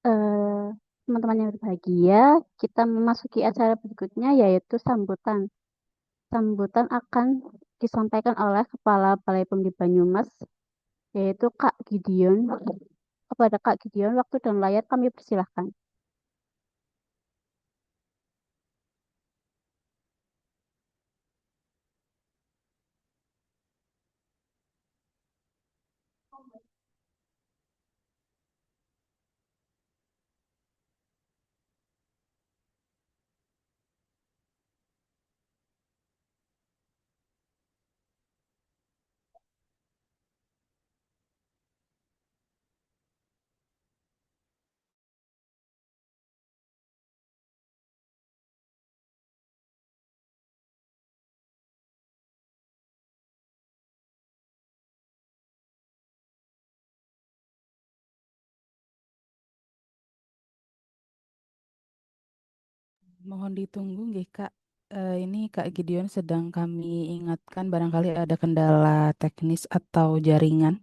eh, teman-teman yang berbahagia, kita memasuki acara berikutnya yaitu sambutan. Sambutan akan disampaikan oleh Kepala Balai Pemdi Banyumas, yaitu Kak Gideon. Kepada Kak Gideon, waktu dan layar kami persilahkan. Mohon ditunggu nggih Kak. Ini Kak Gideon sedang kami ingatkan barangkali ada kendala teknis atau jaringan.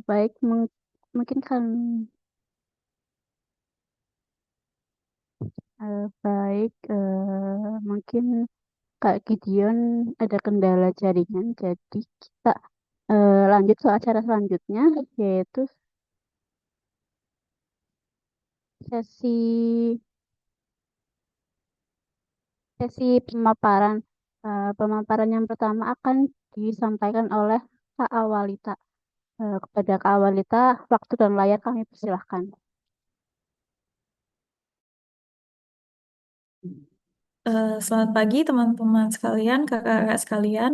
Baik, mungkin kan baik, mungkin Kak Gideon ada kendala jaringan, jadi kita lanjut ke acara selanjutnya, yaitu sesi sesi pemaparan. Pemaparan yang pertama akan disampaikan oleh Kak Awalita. Kepada Kak Awalita, waktu dan layar kami persilahkan. Selamat pagi teman-teman sekalian, kakak-kakak sekalian.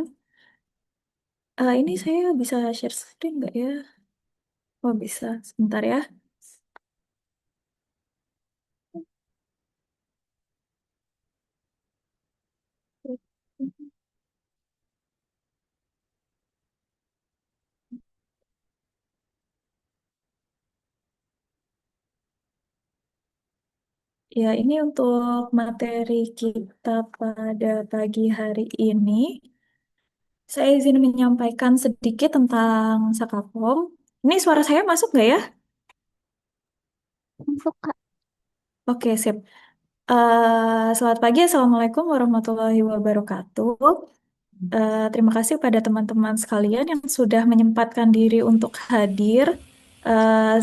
Ini saya bisa share screen nggak ya? Oh bisa, sebentar ya. Ya, ini untuk materi kita pada pagi hari ini. Saya izin menyampaikan sedikit tentang Sakapom. Ini suara saya masuk nggak ya? Untuk Kak, Oke, sip. Selamat pagi, Assalamualaikum warahmatullahi wabarakatuh. Terima kasih pada teman-teman sekalian yang sudah menyempatkan diri untuk hadir.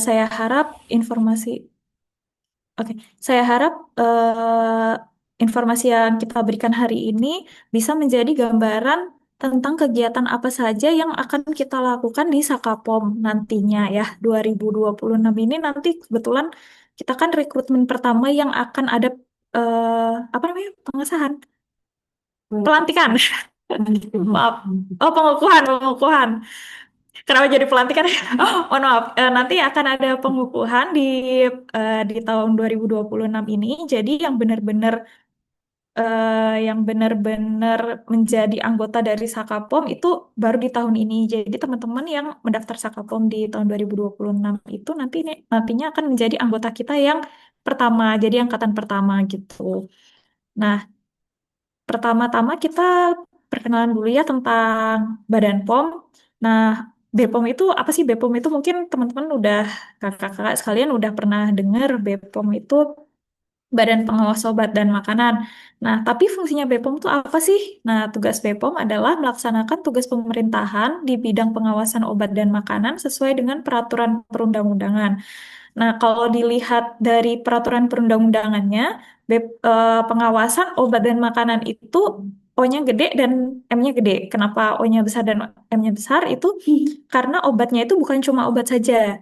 Saya harap informasi, oke, saya harap informasi yang kita berikan hari ini bisa menjadi gambaran tentang kegiatan apa saja yang akan kita lakukan di Sakapom nantinya ya 2026 ini nanti kebetulan kita kan rekrutmen pertama yang akan ada apa namanya pengesahan pelantikan. Maaf. Oh, pengukuhan, pengukuhan. Kenapa jadi pelantikan? Oh, maaf. Nanti akan ada pengukuhan di tahun 2026 ini. Jadi yang benar-benar menjadi anggota dari Sakapom itu baru di tahun ini. Jadi teman-teman yang mendaftar Sakapom di tahun 2026 itu nantinya akan menjadi anggota kita yang pertama, jadi angkatan pertama gitu. Nah, pertama-tama kita perkenalan dulu ya tentang Badan POM. Nah, BPOM itu apa sih? BPOM itu mungkin teman-teman udah, kakak-kakak sekalian udah pernah dengar BPOM itu Badan Pengawas Obat dan Makanan. Nah, tapi fungsinya BPOM itu apa sih? Nah, tugas BPOM adalah melaksanakan tugas pemerintahan di bidang pengawasan obat dan makanan sesuai dengan peraturan perundang-undangan. Nah, kalau dilihat dari peraturan perundang-undangannya, pengawasan obat dan makanan itu O-nya gede dan M-nya gede. Kenapa O-nya besar dan M-nya besar? Itu karena obatnya itu bukan cuma obat saja.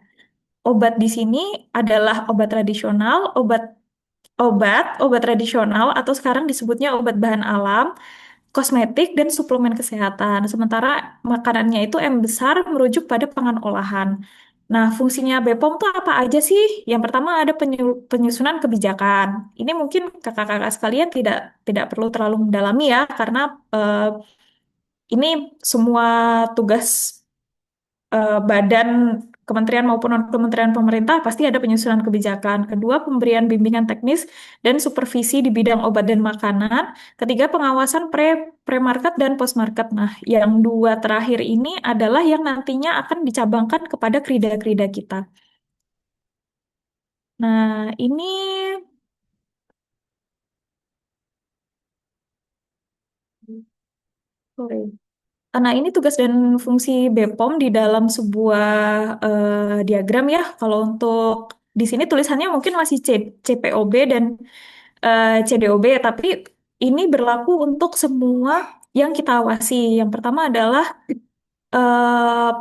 Obat di sini adalah obat tradisional, obat tradisional atau sekarang disebutnya obat bahan alam, kosmetik, dan suplemen kesehatan. Sementara makanannya itu M besar merujuk pada pangan olahan. Nah, fungsinya BPOM tuh apa aja sih? Yang pertama ada penyusunan kebijakan. Ini mungkin kakak-kakak sekalian tidak tidak perlu terlalu mendalami ya, karena ini semua tugas badan kementerian maupun non-kementerian pemerintah pasti ada penyusunan kebijakan. Kedua, pemberian bimbingan teknis dan supervisi di bidang obat dan makanan. Ketiga, pengawasan pre-market dan post-market. Nah, yang dua terakhir ini adalah yang nantinya akan dicabangkan kepada krida-krida kita. Nah, ini sorry. Nah, ini tugas dan fungsi BPOM di dalam sebuah diagram ya. Kalau untuk di sini tulisannya mungkin masih CPOB dan CDOB, tapi ini berlaku untuk semua yang kita awasi. Yang pertama adalah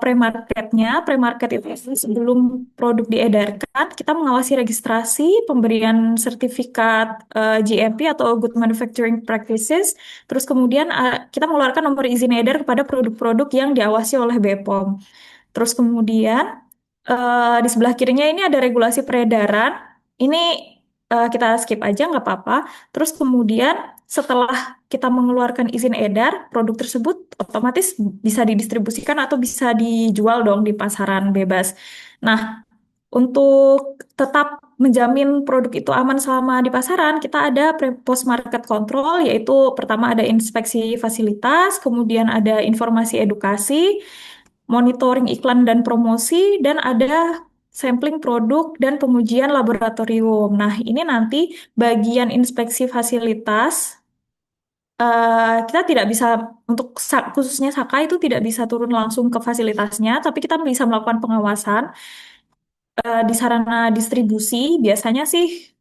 pre-marketnya. Pre-market itu sebelum produk diedarkan, kita mengawasi registrasi, pemberian sertifikat GMP atau Good Manufacturing Practices. Terus kemudian kita mengeluarkan nomor izin edar kepada produk-produk yang diawasi oleh BPOM. Terus kemudian di sebelah kirinya ini ada regulasi peredaran. Ini kita skip aja nggak apa-apa. Terus kemudian setelah kita mengeluarkan izin edar, produk tersebut otomatis bisa didistribusikan atau bisa dijual dong di pasaran bebas. Nah, untuk tetap menjamin produk itu aman selama di pasaran, kita ada post market control, yaitu pertama ada inspeksi fasilitas, kemudian ada informasi edukasi, monitoring iklan dan promosi, dan ada sampling produk dan pengujian laboratorium. Nah, ini nanti bagian inspeksi fasilitas, kita tidak bisa untuk khususnya Saka itu tidak bisa turun langsung ke fasilitasnya, tapi kita bisa melakukan pengawasan di sarana distribusi. Biasanya sih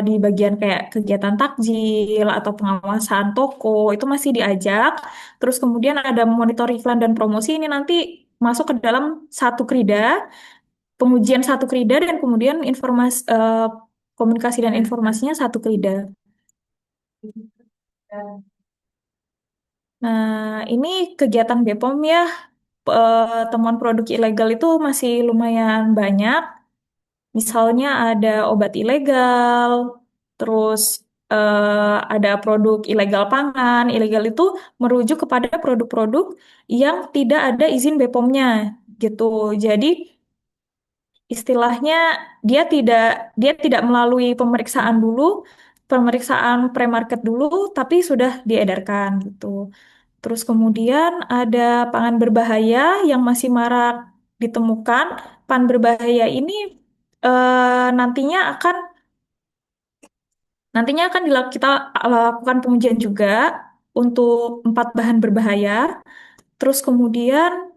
di bagian kayak kegiatan takjil atau pengawasan toko itu masih diajak. Terus kemudian ada monitor iklan dan promosi ini nanti masuk ke dalam satu krida, pengujian satu krida dan kemudian komunikasi dan informasinya satu krida. Nah, ini kegiatan BPOM ya, temuan produk ilegal itu masih lumayan banyak. Misalnya ada obat ilegal, terus ada produk ilegal pangan. Ilegal itu merujuk kepada produk-produk yang tidak ada izin BPOM-nya gitu. Jadi istilahnya dia tidak melalui pemeriksaan dulu, pemeriksaan pre-market dulu, tapi sudah diedarkan gitu. Terus kemudian ada pangan berbahaya yang masih marak ditemukan. Pangan berbahaya ini nantinya akan kita lakukan pengujian juga untuk 4 bahan berbahaya. Terus kemudian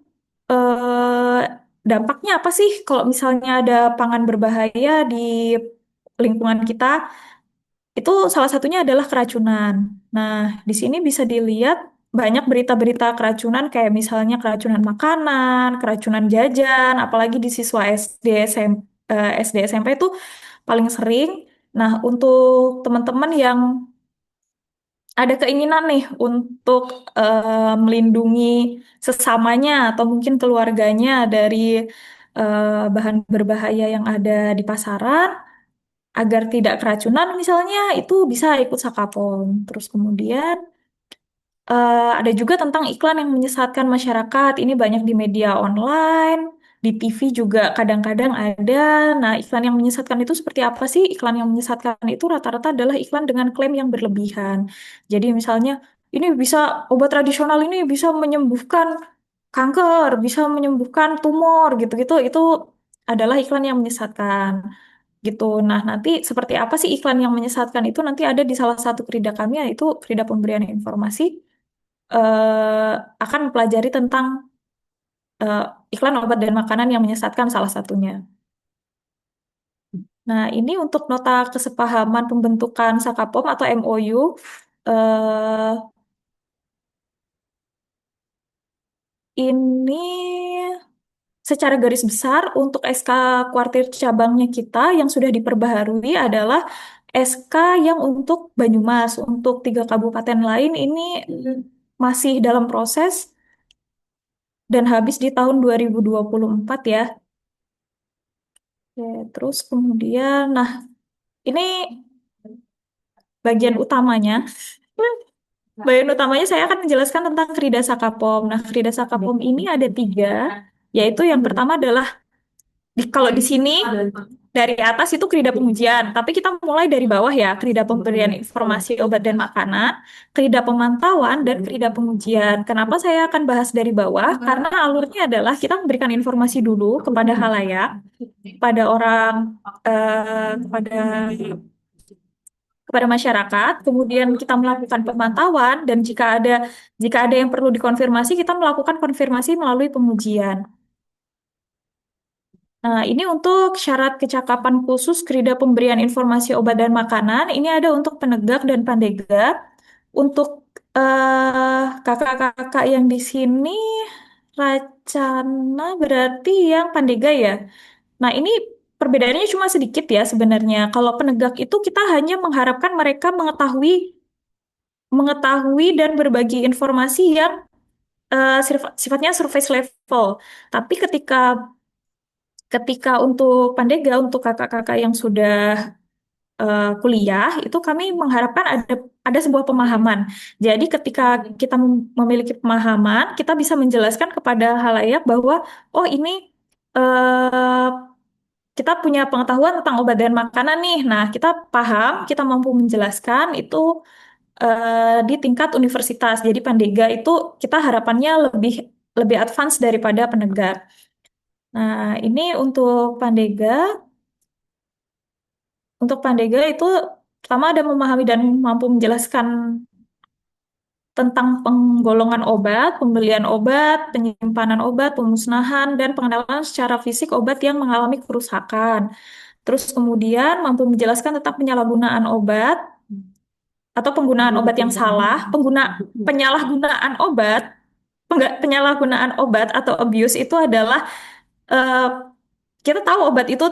eh, dampaknya apa sih kalau misalnya ada pangan berbahaya di lingkungan kita? Itu salah satunya adalah keracunan. Nah, di sini bisa dilihat banyak berita-berita keracunan kayak misalnya keracunan makanan, keracunan jajan, apalagi di siswa SD SMP itu paling sering. Nah, untuk teman-teman yang ada keinginan nih untuk melindungi sesamanya atau mungkin keluarganya dari bahan berbahaya yang ada di pasaran agar tidak keracunan misalnya itu bisa ikut Sakapom. Terus kemudian ada juga tentang iklan yang menyesatkan masyarakat. Ini banyak di media online, di TV juga kadang-kadang ada. Nah, iklan yang menyesatkan itu seperti apa sih? Iklan yang menyesatkan itu rata-rata adalah iklan dengan klaim yang berlebihan. Jadi misalnya, ini bisa obat tradisional ini bisa menyembuhkan kanker, bisa menyembuhkan tumor gitu-gitu. Itu adalah iklan yang menyesatkan gitu. Nah, nanti seperti apa sih iklan yang menyesatkan itu nanti ada di salah satu kerida kami yaitu kerida pemberian informasi akan mempelajari tentang eh, iklan obat dan makanan yang menyesatkan salah satunya. Nah, ini untuk nota kesepahaman pembentukan Sakapom atau MOU. eh, ini secara garis besar untuk SK kuartir cabangnya kita yang sudah diperbaharui adalah SK yang untuk Banyumas. Untuk 3 kabupaten lain ini masih dalam proses dan habis di tahun 2024 ya. Oke, terus kemudian, nah ini bagian utamanya. Bagian utamanya saya akan menjelaskan tentang Krida Sakapom. Nah, Krida Sakapom ini ada 3, yaitu yang pertama adalah kalau di sini dari atas itu Krida pengujian, tapi kita mulai dari bawah ya, Krida pemberian informasi obat dan makanan, Krida pemantauan, dan Krida pengujian. Kenapa saya akan bahas dari bawah? Karena alurnya adalah kita memberikan informasi dulu kepada halayak, pada orang, kepada masyarakat, kemudian kita melakukan pemantauan dan jika ada yang perlu dikonfirmasi, kita melakukan konfirmasi melalui pengujian. Nah, ini untuk syarat kecakapan khusus Krida pemberian informasi obat dan makanan. Ini ada untuk penegak dan pandega. Untuk kakak-kakak yang di sini, Racana berarti yang pandega ya. Nah, ini perbedaannya cuma sedikit ya sebenarnya. Kalau penegak itu kita hanya mengharapkan mereka mengetahui mengetahui dan berbagi informasi yang sifatnya surface level. Tapi ketika ketika untuk Pandega, untuk kakak-kakak yang sudah kuliah, itu kami mengharapkan ada sebuah pemahaman. Jadi ketika kita memiliki pemahaman, kita bisa menjelaskan kepada halayak bahwa oh ini eh, kita punya pengetahuan tentang obat dan makanan nih. Nah, kita paham, kita mampu menjelaskan itu di tingkat universitas. Jadi Pandega itu kita harapannya lebih lebih advance daripada penegak. Nah, ini untuk Pandega. Untuk Pandega itu pertama ada memahami dan mampu menjelaskan tentang penggolongan obat, pembelian obat, penyimpanan obat, pemusnahan, dan pengenalan secara fisik obat yang mengalami kerusakan. Terus kemudian mampu menjelaskan tentang penyalahgunaan obat atau penggunaan obat yang salah, penyalahgunaan obat, penyalahgunaan obat atau abuse itu adalah eh, kita tahu obat itu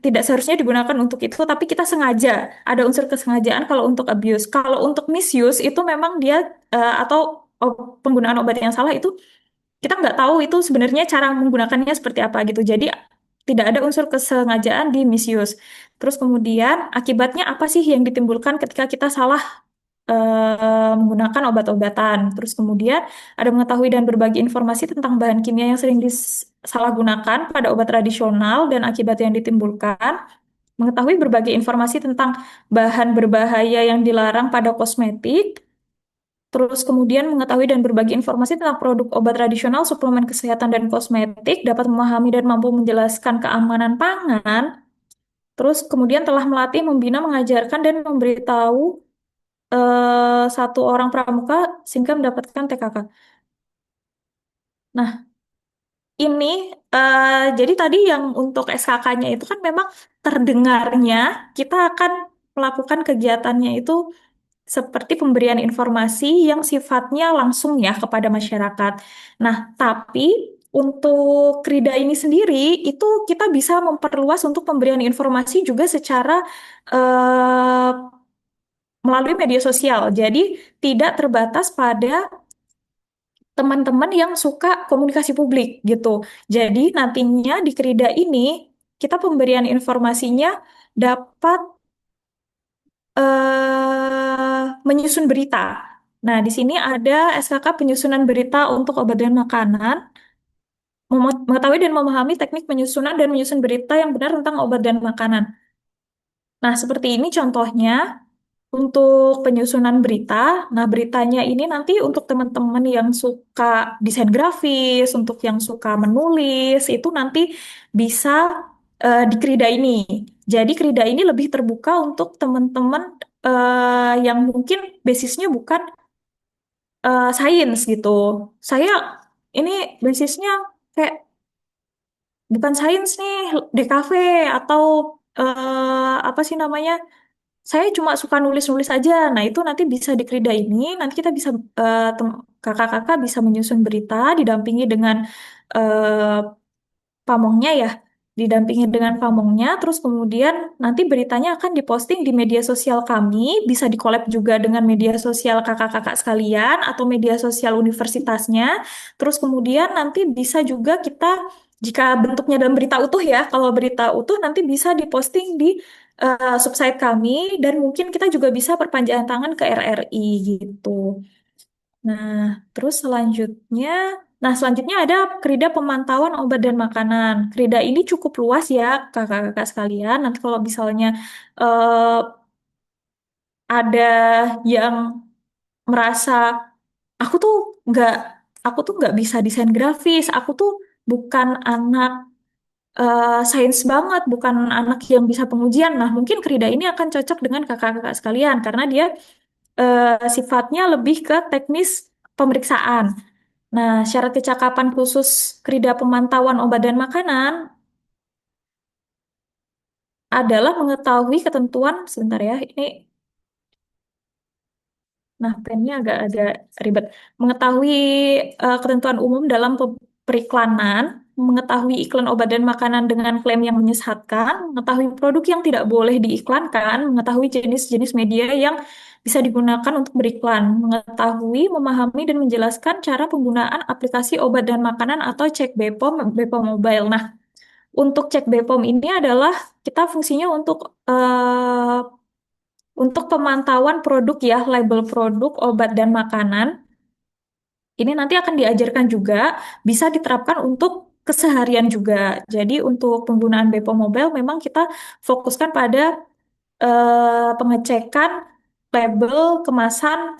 tidak seharusnya digunakan untuk itu, tapi kita sengaja ada unsur kesengajaan kalau untuk abuse. Kalau untuk misuse itu memang dia atau penggunaan obat yang salah itu kita nggak tahu itu sebenarnya cara menggunakannya seperti apa gitu. Jadi tidak ada unsur kesengajaan di misuse. Terus kemudian akibatnya apa sih yang ditimbulkan ketika kita salah menggunakan obat-obatan. Terus kemudian ada mengetahui dan berbagi informasi tentang bahan kimia yang sering disalahgunakan pada obat tradisional dan akibat yang ditimbulkan. Mengetahui berbagi informasi tentang bahan berbahaya yang dilarang pada kosmetik. Terus kemudian mengetahui dan berbagi informasi tentang produk obat tradisional, suplemen kesehatan dan kosmetik, dapat memahami dan mampu menjelaskan keamanan pangan. Terus kemudian telah melatih, membina, mengajarkan, dan memberitahu satu orang pramuka sehingga mendapatkan TKK. Nah, ini jadi tadi yang untuk SKK-nya itu kan memang terdengarnya kita akan melakukan kegiatannya itu seperti pemberian informasi yang sifatnya langsung ya kepada masyarakat. Nah, tapi untuk Krida ini sendiri itu kita bisa memperluas untuk pemberian informasi juga secara eh, melalui media sosial. Jadi tidak terbatas pada teman-teman yang suka komunikasi publik gitu. Jadi nantinya di Krida ini kita pemberian informasinya dapat menyusun berita. Nah, di sini ada SKK penyusunan berita untuk obat dan makanan, mengetahui dan memahami teknik penyusunan dan menyusun berita yang benar tentang obat dan makanan. Nah, seperti ini contohnya untuk penyusunan berita. Nah, beritanya ini nanti untuk teman-teman yang suka desain grafis, untuk yang suka menulis, itu nanti bisa di Krida ini. Jadi Krida ini lebih terbuka untuk teman-teman yang mungkin basisnya bukan sains gitu. Saya ini basisnya kayak bukan sains nih, DKV atau apa sih namanya? Saya cuma suka nulis-nulis aja. Nah, itu nanti bisa di Krida ini, nanti kita bisa kakak-kakak bisa menyusun berita didampingi dengan eh, pamongnya ya, didampingi dengan pamongnya, terus kemudian nanti beritanya akan diposting di media sosial kami, bisa di-collab juga dengan media sosial kakak-kakak sekalian atau media sosial universitasnya, terus kemudian nanti bisa juga kita, jika bentuknya dalam berita utuh ya, kalau berita utuh nanti bisa diposting di subsite kami, dan mungkin kita juga bisa perpanjangan tangan ke RRI gitu. Nah, terus selanjutnya ada Krida pemantauan obat dan makanan. Krida ini cukup luas ya, kakak-kakak sekalian. Nanti kalau misalnya eh, ada yang merasa aku tuh nggak, aku tuh nggak bisa desain grafis, aku tuh bukan anak sains banget, bukan anak yang bisa pengujian. Nah, mungkin Krida ini akan cocok dengan kakak-kakak sekalian karena dia sifatnya lebih ke teknis pemeriksaan. Nah, syarat kecakapan khusus Krida pemantauan obat dan makanan adalah mengetahui ketentuan, sebentar ya, ini, nah pennya agak ribet. Mengetahui ketentuan umum dalam periklanan, mengetahui iklan obat dan makanan dengan klaim yang menyesatkan, mengetahui produk yang tidak boleh diiklankan, mengetahui jenis-jenis media yang bisa digunakan untuk beriklan, mengetahui, memahami, dan menjelaskan cara penggunaan aplikasi obat dan makanan atau cek BPOM, BPOM Mobile. Nah, untuk cek BPOM ini adalah kita fungsinya untuk pemantauan produk ya, label produk obat dan makanan. Ini nanti akan diajarkan juga, bisa diterapkan untuk keseharian juga. Jadi untuk penggunaan BPOM Mobile memang kita fokuskan pada pengecekan label kemasan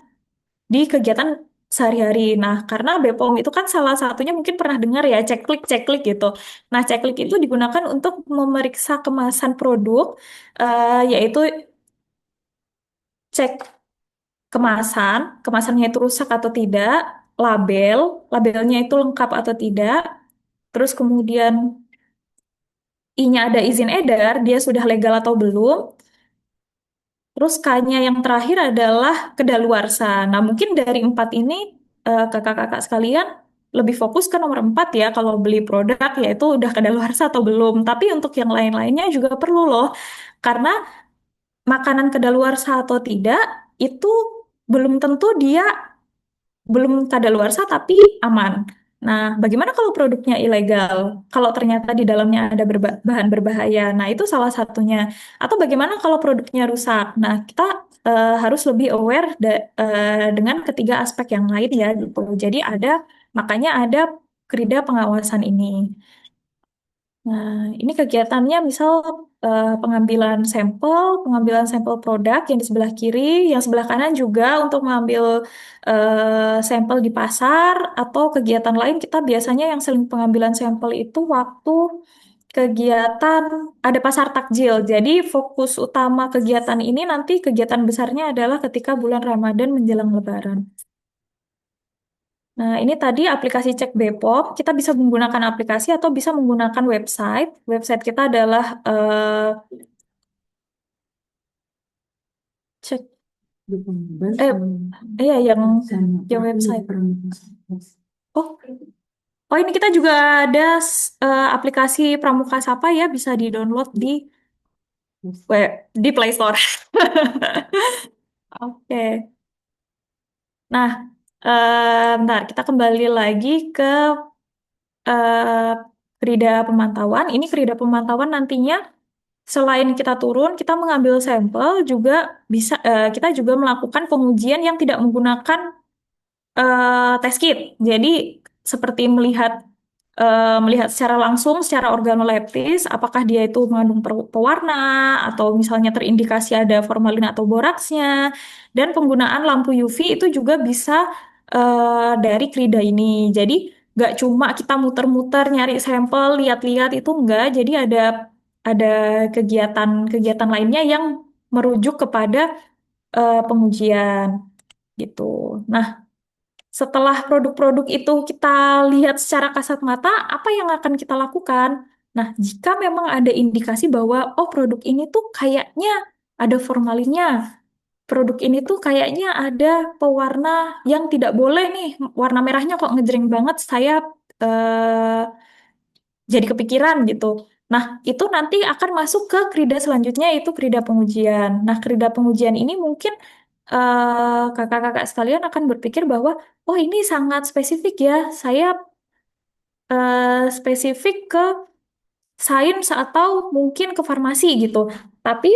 di kegiatan sehari-hari. Nah, karena BPOM itu kan salah satunya mungkin pernah dengar ya, ceklik gitu. Nah, ceklik itu digunakan untuk memeriksa kemasan produk, yaitu cek kemasan, kemasannya itu rusak atau tidak, label, labelnya itu lengkap atau tidak, terus kemudian I-nya ada izin edar, dia sudah legal atau belum, terus K-nya yang terakhir adalah kedaluarsa. Nah, mungkin dari empat ini kakak-kakak sekalian lebih fokus ke nomor empat ya kalau beli produk yaitu udah kedaluarsa atau belum. Tapi untuk yang lain-lainnya juga perlu loh. Karena makanan kedaluarsa atau tidak itu belum tentu dia belum kadaluarsa tapi aman. Nah, bagaimana kalau produknya ilegal? Kalau ternyata di dalamnya ada bahan berbahaya. Nah, itu salah satunya. Atau bagaimana kalau produknya rusak? Nah, kita harus lebih aware dengan ketiga aspek yang lain ya gitu. Jadi makanya ada krida pengawasan ini. Nah, ini kegiatannya misal pengambilan sampel produk yang di sebelah kiri, yang sebelah kanan juga untuk mengambil sampel di pasar, atau kegiatan lain kita biasanya yang sering pengambilan sampel itu waktu kegiatan ada pasar takjil. Jadi fokus utama kegiatan ini nanti kegiatan besarnya adalah ketika bulan Ramadan menjelang Lebaran. Nah, ini tadi aplikasi cek Bepom. Kita bisa menggunakan aplikasi atau bisa menggunakan website. Website kita adalah cek eh iya yang website. Oh, oh ini kita juga ada aplikasi Pramuka Sapa ya, bisa di-download di Play Store. Oke. Nah, bentar, kita kembali lagi ke eh, kerida pemantauan. Ini kerida pemantauan nantinya selain kita turun, kita mengambil sampel juga bisa kita juga melakukan pengujian yang tidak menggunakan test kit. Jadi seperti melihat secara langsung, secara organoleptis, apakah dia itu mengandung pewarna atau misalnya terindikasi ada formalin atau boraksnya, dan penggunaan lampu UV itu juga bisa dari Krida ini. Jadi nggak cuma kita muter-muter nyari sampel, lihat-lihat itu enggak. Jadi ada kegiatan-kegiatan lainnya yang merujuk kepada pengujian gitu. Nah, setelah produk-produk itu kita lihat secara kasat mata, apa yang akan kita lakukan? Nah, jika memang ada indikasi bahwa, oh produk ini tuh kayaknya ada formalinnya, produk ini tuh kayaknya ada pewarna yang tidak boleh nih, warna merahnya kok ngejreng banget, saya eh, jadi kepikiran gitu. Nah, itu nanti akan masuk ke krida selanjutnya, yaitu krida pengujian. Nah, krida pengujian ini mungkin kakak-kakak sekalian akan berpikir bahwa, oh ini sangat spesifik ya, saya spesifik ke sains atau mungkin ke farmasi gitu. Tapi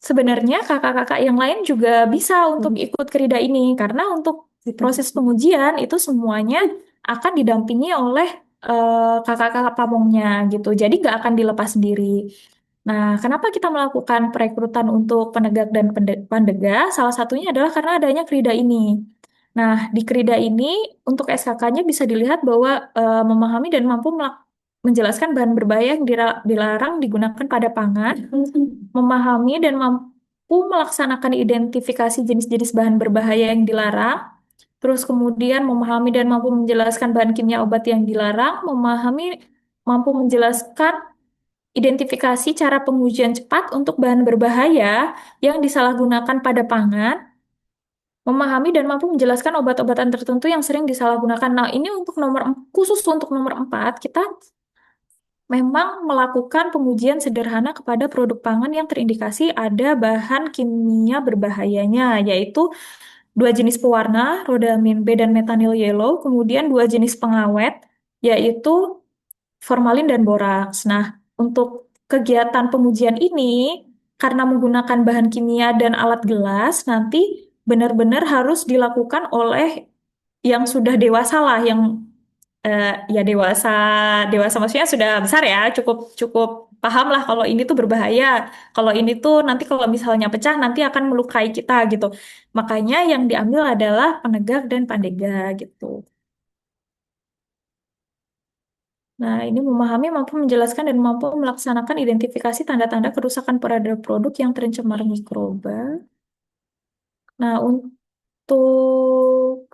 sebenarnya kakak-kakak yang lain juga bisa untuk ikut kerida ini karena untuk proses pengujian itu semuanya akan didampingi oleh kakak-kakak pamongnya gitu. Jadi nggak akan dilepas sendiri. Nah, kenapa kita melakukan perekrutan untuk penegak dan pandega? Salah satunya adalah karena adanya kerida ini. Nah, di kerida ini untuk SKK-nya bisa dilihat bahwa memahami dan mampu menjelaskan bahan berbahaya yang dilarang digunakan pada pangan, memahami dan mampu melaksanakan identifikasi jenis-jenis bahan berbahaya yang dilarang, terus kemudian memahami dan mampu menjelaskan bahan kimia obat yang dilarang, mampu menjelaskan identifikasi cara pengujian cepat untuk bahan berbahaya yang disalahgunakan pada pangan, memahami dan mampu menjelaskan obat-obatan tertentu yang sering disalahgunakan. Nah, ini untuk khusus untuk nomor 4, kita memang melakukan pengujian sederhana kepada produk pangan yang terindikasi ada bahan kimia berbahayanya, yaitu dua jenis pewarna, rhodamin B dan metanyl yellow, kemudian dua jenis pengawet, yaitu formalin dan boraks. Nah, untuk kegiatan pengujian ini, karena menggunakan bahan kimia dan alat gelas, nanti benar-benar harus dilakukan oleh yang sudah dewasa lah, yang eh, ya dewasa, dewasa maksudnya sudah besar ya, cukup cukup paham lah kalau ini tuh berbahaya, kalau ini tuh nanti kalau misalnya pecah nanti akan melukai kita gitu. Makanya yang diambil adalah penegak dan pandega gitu. Nah, ini memahami, mampu menjelaskan, dan mampu melaksanakan identifikasi tanda-tanda kerusakan pada produk yang tercemar mikroba. Nah, untuk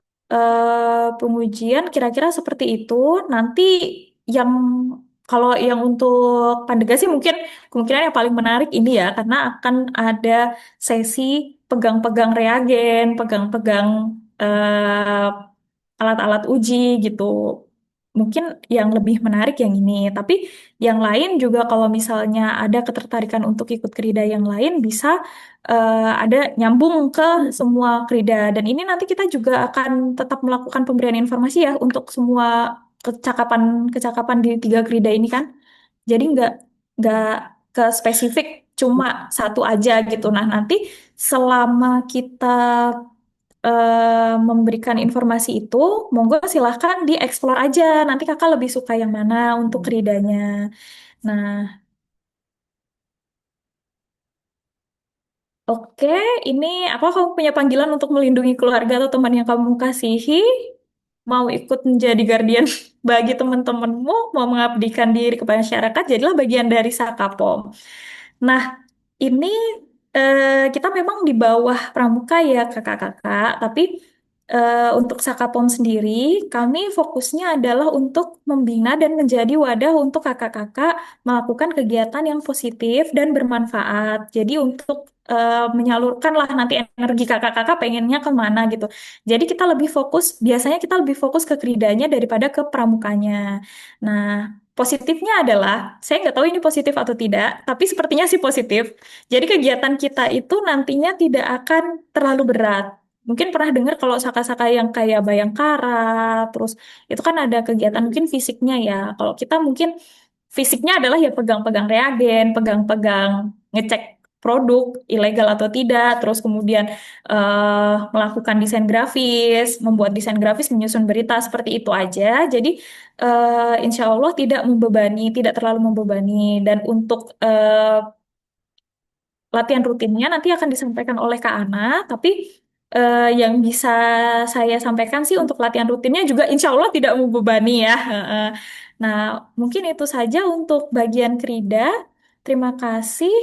pengujian kira-kira seperti itu. Nanti yang kalau yang untuk Pandega sih mungkin kemungkinan yang paling menarik ini ya, karena akan ada sesi pegang-pegang reagen, pegang-pegang alat-alat uji gitu. Mungkin yang lebih menarik yang ini, tapi yang lain juga kalau misalnya ada ketertarikan untuk ikut kerida yang lain bisa ada nyambung ke semua kerida. Dan ini nanti kita juga akan tetap melakukan pemberian informasi ya untuk semua kecakapan di tiga kerida ini kan. Jadi nggak ke spesifik cuma satu aja gitu. Nah, nanti selama kita memberikan informasi itu, monggo silahkan dieksplor aja. Nanti kakak lebih suka yang mana untuk keridanya. Nah, oke, ini apa kamu punya panggilan untuk melindungi keluarga atau teman yang kamu kasihi? Mau ikut menjadi guardian bagi teman-temanmu, mau mengabdikan diri kepada masyarakat, jadilah bagian dari Sakapom. Nah, ini kita memang di bawah pramuka ya kakak-kakak, tapi untuk Sakapom sendiri, kami fokusnya adalah untuk membina dan menjadi wadah untuk kakak-kakak melakukan kegiatan yang positif dan bermanfaat. Jadi untuk menyalurkan lah nanti energi kakak-kakak pengennya kemana gitu. Jadi kita lebih fokus, biasanya kita lebih fokus ke kridanya daripada ke pramukanya. Nah, positifnya adalah, saya nggak tahu ini positif atau tidak, tapi sepertinya sih positif. Jadi kegiatan kita itu nantinya tidak akan terlalu berat. Mungkin pernah dengar kalau saka-saka yang kayak Bayangkara, terus itu kan ada kegiatan mungkin fisiknya ya. Kalau kita mungkin fisiknya adalah ya pegang-pegang reagen, pegang-pegang ngecek produk ilegal atau tidak, terus kemudian melakukan desain grafis, membuat desain grafis, menyusun berita seperti itu aja. Jadi insya Allah tidak membebani, tidak terlalu membebani. Dan untuk latihan rutinnya nanti akan disampaikan oleh Kak Ana, tapi yang bisa saya sampaikan sih untuk latihan rutinnya juga insya Allah tidak membebani ya. Heeh. Nah, mungkin itu saja untuk bagian Krida. Terima kasih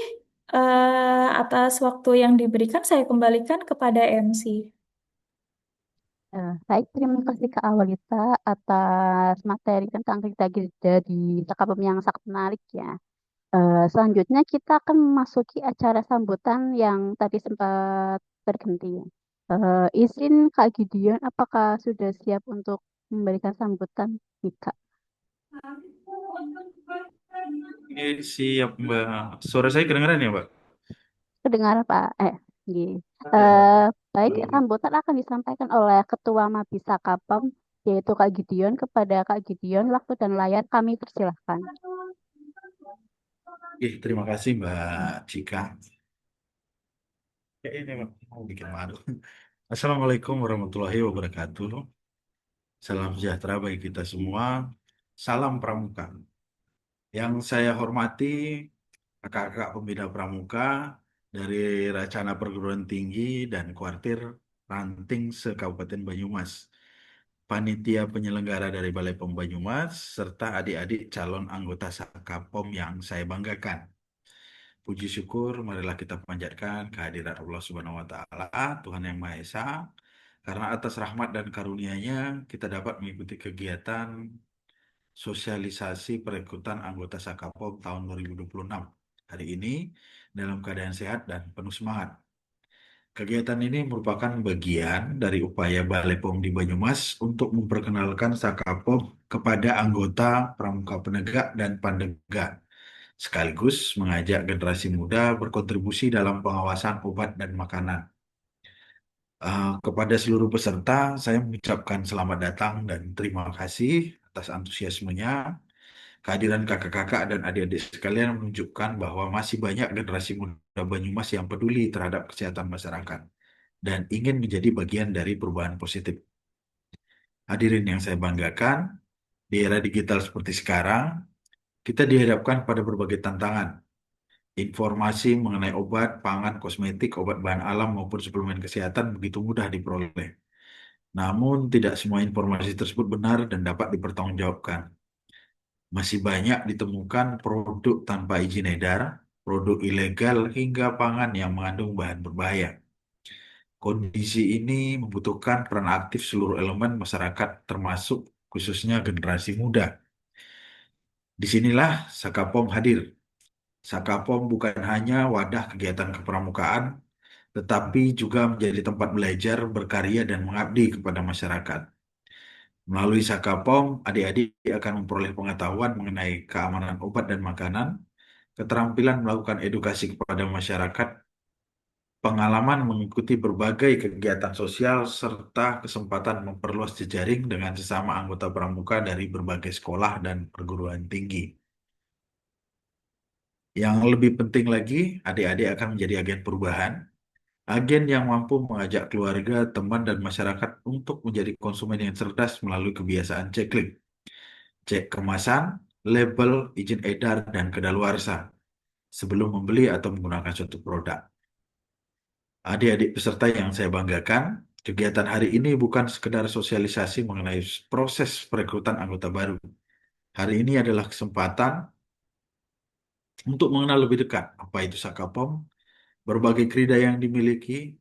atas waktu yang diberikan. Saya kembalikan kepada MC. Baik, terima kasih Kak Awalita atas materi tentang Gilda di Sakapem yang sangat menarik ya. Selanjutnya kita akan memasuki acara sambutan yang tadi sempat berhenti. Izin Kak Gideon, apakah sudah siap untuk memberikan sambutan nih Kak? Oke, siap Mbak. Suara saya kedengeran ya Mbak? Kedengar Pak? Nggih. Baik, sambutan akan disampaikan oleh Ketua Mabis Sakapem, yaitu Kak Gideon. Kepada Kak Gideon, waktu dan layar kami persilahkan. Oke, terima kasih Mbak Cika. Ini Mbak, mau bikin malu. Assalamualaikum warahmatullahi wabarakatuh. Salam sejahtera bagi kita semua. Salam Pramuka. Yang saya hormati kakak-kakak pembina Pramuka dari Racana Perguruan Tinggi dan Kuartir Ranting se-Kabupaten Banyumas. Panitia penyelenggara dari Balai POM Banyumas, serta adik-adik calon anggota Sakapom yang saya banggakan. Puji syukur, marilah kita panjatkan kehadirat Allah Subhanahu wa Ta'ala, Tuhan Yang Maha Esa, karena atas rahmat dan karunia-Nya kita dapat mengikuti kegiatan sosialisasi perekrutan anggota Sakapom tahun 2026 hari ini dalam keadaan sehat dan penuh semangat. Kegiatan ini merupakan bagian dari upaya Balai POM di Banyumas untuk memperkenalkan Sakapom kepada anggota Pramuka Penegak dan Pandega, sekaligus mengajak generasi muda berkontribusi dalam pengawasan obat dan makanan. Kepada seluruh peserta, saya mengucapkan selamat datang dan terima kasih atas antusiasmenya. Kehadiran kakak-kakak dan adik-adik sekalian menunjukkan bahwa masih banyak generasi muda Banyumas yang peduli terhadap kesehatan masyarakat dan ingin menjadi bagian dari perubahan positif. Hadirin yang saya banggakan, di era digital seperti sekarang, kita dihadapkan pada berbagai tantangan. Informasi mengenai obat, pangan, kosmetik, obat bahan alam maupun suplemen kesehatan begitu mudah diperoleh. Namun, tidak semua informasi tersebut benar dan dapat dipertanggungjawabkan. Masih banyak ditemukan produk tanpa izin edar, produk ilegal, hingga pangan yang mengandung bahan berbahaya. Kondisi ini membutuhkan peran aktif seluruh elemen masyarakat, termasuk khususnya generasi muda. Disinilah Sakapom hadir. Sakapom bukan hanya wadah kegiatan kepramukaan, tetapi juga menjadi tempat belajar, berkarya, dan mengabdi kepada masyarakat. Melalui Sakapom, adik-adik akan memperoleh pengetahuan mengenai keamanan obat dan makanan, keterampilan melakukan edukasi kepada masyarakat, pengalaman mengikuti berbagai kegiatan sosial, serta kesempatan memperluas jejaring dengan sesama anggota pramuka dari berbagai sekolah dan perguruan tinggi. Yang lebih penting lagi, adik-adik akan menjadi agen perubahan, agen yang mampu mengajak keluarga, teman, dan masyarakat untuk menjadi konsumen yang cerdas melalui kebiasaan checklist, cek kemasan, label, izin edar, dan kedaluarsa sebelum membeli atau menggunakan suatu produk. Adik-adik peserta yang saya banggakan, kegiatan hari ini bukan sekedar sosialisasi mengenai proses perekrutan anggota baru. Hari ini adalah kesempatan untuk mengenal lebih dekat apa itu Sakapom, berbagai krida yang dimiliki,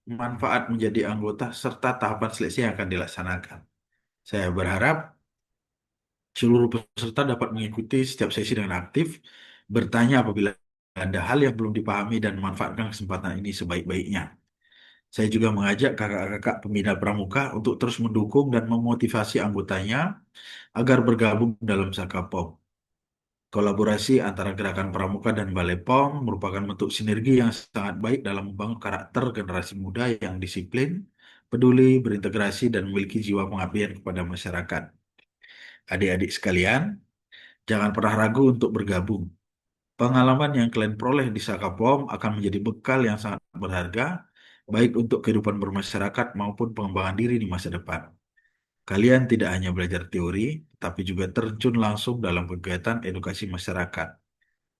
manfaat menjadi anggota, serta tahapan seleksi yang akan dilaksanakan. Saya berharap seluruh peserta dapat mengikuti setiap sesi dengan aktif, bertanya apabila ada hal yang belum dipahami dan memanfaatkan kesempatan ini sebaik-baiknya. Saya juga mengajak kakak-kakak pembina pramuka untuk terus mendukung dan memotivasi anggotanya agar bergabung dalam Sakapom. Kolaborasi antara Gerakan Pramuka dan Balai POM merupakan bentuk sinergi yang sangat baik dalam membangun karakter generasi muda yang disiplin, peduli, berintegrasi, dan memiliki jiwa pengabdian kepada masyarakat. Adik-adik sekalian, jangan pernah ragu untuk bergabung. Pengalaman yang kalian peroleh di Sakapom akan menjadi bekal yang sangat berharga, baik untuk kehidupan bermasyarakat maupun pengembangan diri di masa depan. Kalian tidak hanya belajar teori, tapi juga terjun langsung dalam kegiatan edukasi masyarakat,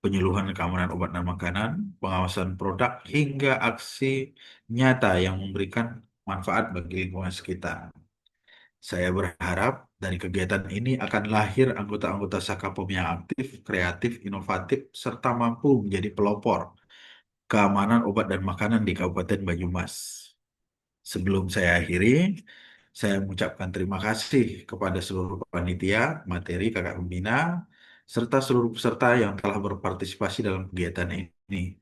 penyuluhan keamanan obat dan makanan, pengawasan produk, hingga aksi nyata yang memberikan manfaat bagi lingkungan sekitar. Saya berharap dari kegiatan ini akan lahir anggota-anggota Sakapom yang aktif, kreatif, inovatif, serta mampu menjadi pelopor keamanan obat dan makanan di Kabupaten Banyumas. Sebelum saya akhiri, saya mengucapkan terima kasih kepada seluruh panitia, materi, kakak pembina, serta seluruh peserta yang telah berpartisipasi dalam kegiatan ini.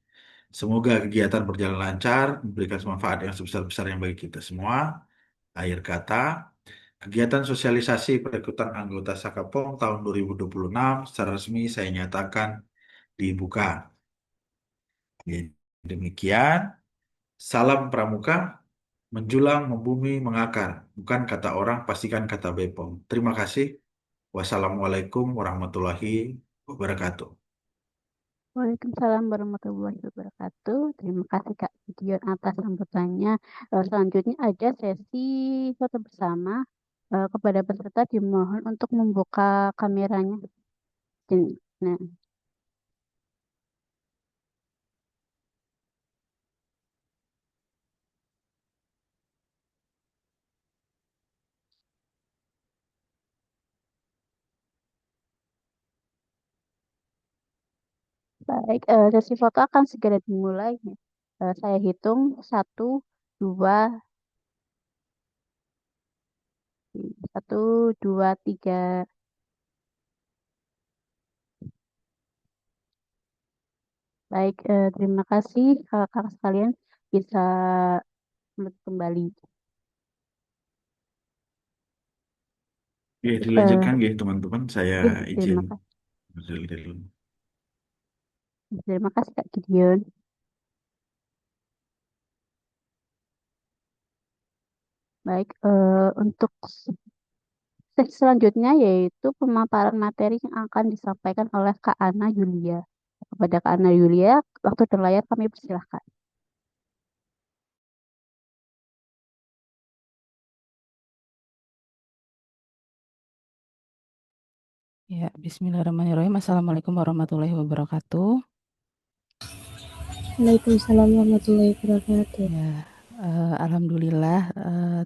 Semoga kegiatan berjalan lancar, memberikan manfaat yang sebesar-besarnya bagi kita semua. Akhir kata, kegiatan sosialisasi perekrutan anggota Sakapom tahun 2026 secara resmi saya nyatakan dibuka. Demikian, salam pramuka, menjulang, membumi, mengakar. Bukan kata orang, pastikan kata Bepom. Terima kasih. Wassalamualaikum warahmatullahi wabarakatuh. Waalaikumsalam warahmatullahi wabarakatuh. Terima kasih Kak Gideon atas sambutannya. Selanjutnya ada sesi foto bersama. Kepada peserta dimohon untuk membuka kameranya. Nah, baik, sesi foto akan segera dimulai. Saya hitung 1, 2, 3. Baik, terima kasih kakak-kakak sekalian bisa kembali. Oke, Eh, dilanjutkan ya teman-teman. Saya izin terima kasih. dulu. Terima kasih Kak Gideon. Baik, untuk sesi selanjutnya yaitu pemaparan materi yang akan disampaikan oleh Kak Ana Yulia. Kepada Kak Ana Yulia, waktu dan layar kami persilahkan. Ya, Bismillahirrahmanirrahim. Assalamualaikum warahmatullahi wabarakatuh. Waalaikumsalam warahmatullahi wabarakatuh. Ya, Alhamdulillah.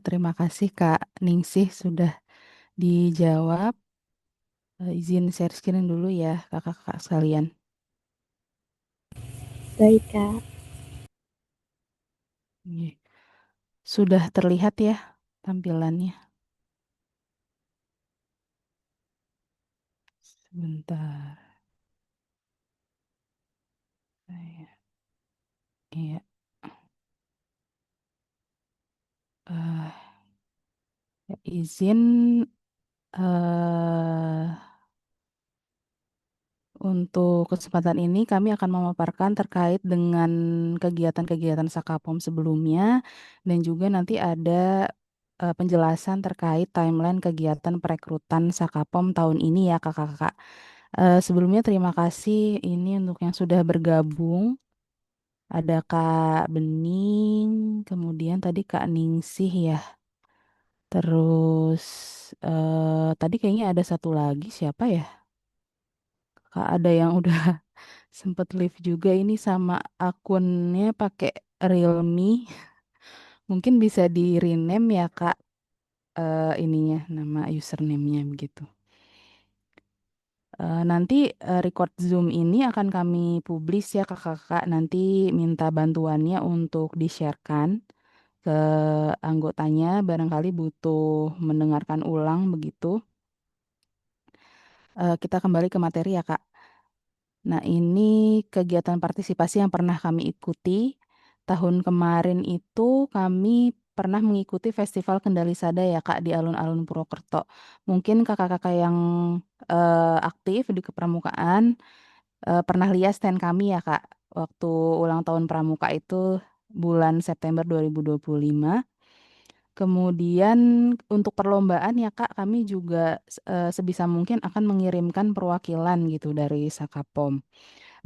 Terima kasih Kak Ningsih sudah dijawab. Izin share screen dulu ya kakak-kakak sekalian. Baik, Kak. Oke. Sudah terlihat ya tampilannya. Sebentar. Iya. Eh, ya, izin eh untuk kesempatan ini kami akan memaparkan terkait dengan kegiatan-kegiatan Sakapom sebelumnya dan juga nanti ada penjelasan terkait timeline kegiatan perekrutan Sakapom tahun ini ya kakak-kakak. Sebelumnya terima kasih ini untuk yang sudah bergabung. Ada Kak Bening, kemudian tadi Kak Ningsih ya. Terus tadi kayaknya ada satu lagi siapa ya? Kak ada yang udah sempet live juga ini sama akunnya pakai Realme. Mungkin bisa di rename ya Kak ininya nama username-nya begitu. Nanti record Zoom ini akan kami publish ya kakak-kakak. Nanti minta bantuannya untuk di-sharekan ke anggotanya, barangkali butuh mendengarkan ulang begitu. Kita kembali ke materi ya, Kak. Nah, ini kegiatan partisipasi yang pernah kami ikuti. Tahun kemarin itu kami pernah mengikuti Festival Kendali Sada ya, Kak, di alun-alun Purwokerto. Mungkin kakak-kakak yang aktif di kepramukaan pernah lihat stand kami ya, Kak, waktu ulang tahun Pramuka itu bulan September 2025. Kemudian untuk perlombaan ya, Kak, kami juga sebisa mungkin akan mengirimkan perwakilan gitu dari Sakapom.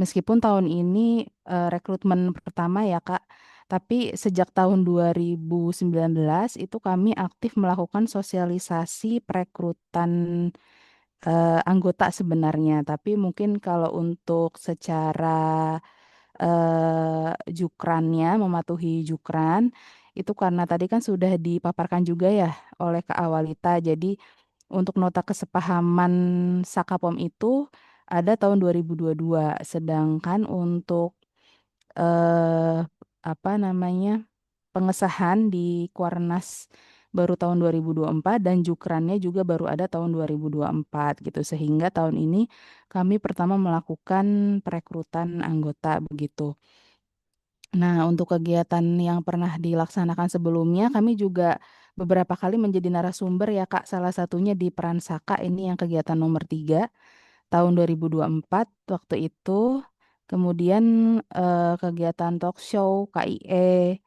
Meskipun tahun ini rekrutmen pertama ya, Kak, tapi sejak tahun 2019 itu kami aktif melakukan sosialisasi perekrutan anggota sebenarnya. Tapi mungkin kalau untuk secara jukrannya, mematuhi jukran, itu karena tadi kan sudah dipaparkan juga ya oleh Kak Awalita. Jadi untuk nota kesepahaman Sakapom itu ada tahun 2022. Sedangkan untuk eh, apa namanya pengesahan di Kuarnas baru tahun 2024 dan jukrannya juga baru ada tahun 2024 gitu. Sehingga tahun ini kami pertama melakukan perekrutan anggota begitu. Nah, untuk kegiatan yang pernah dilaksanakan sebelumnya, kami juga beberapa kali menjadi narasumber ya, Kak. Salah satunya di Peran Saka, ini yang kegiatan nomor 3 tahun 2024 waktu itu. Kemudian kegiatan talk show KIE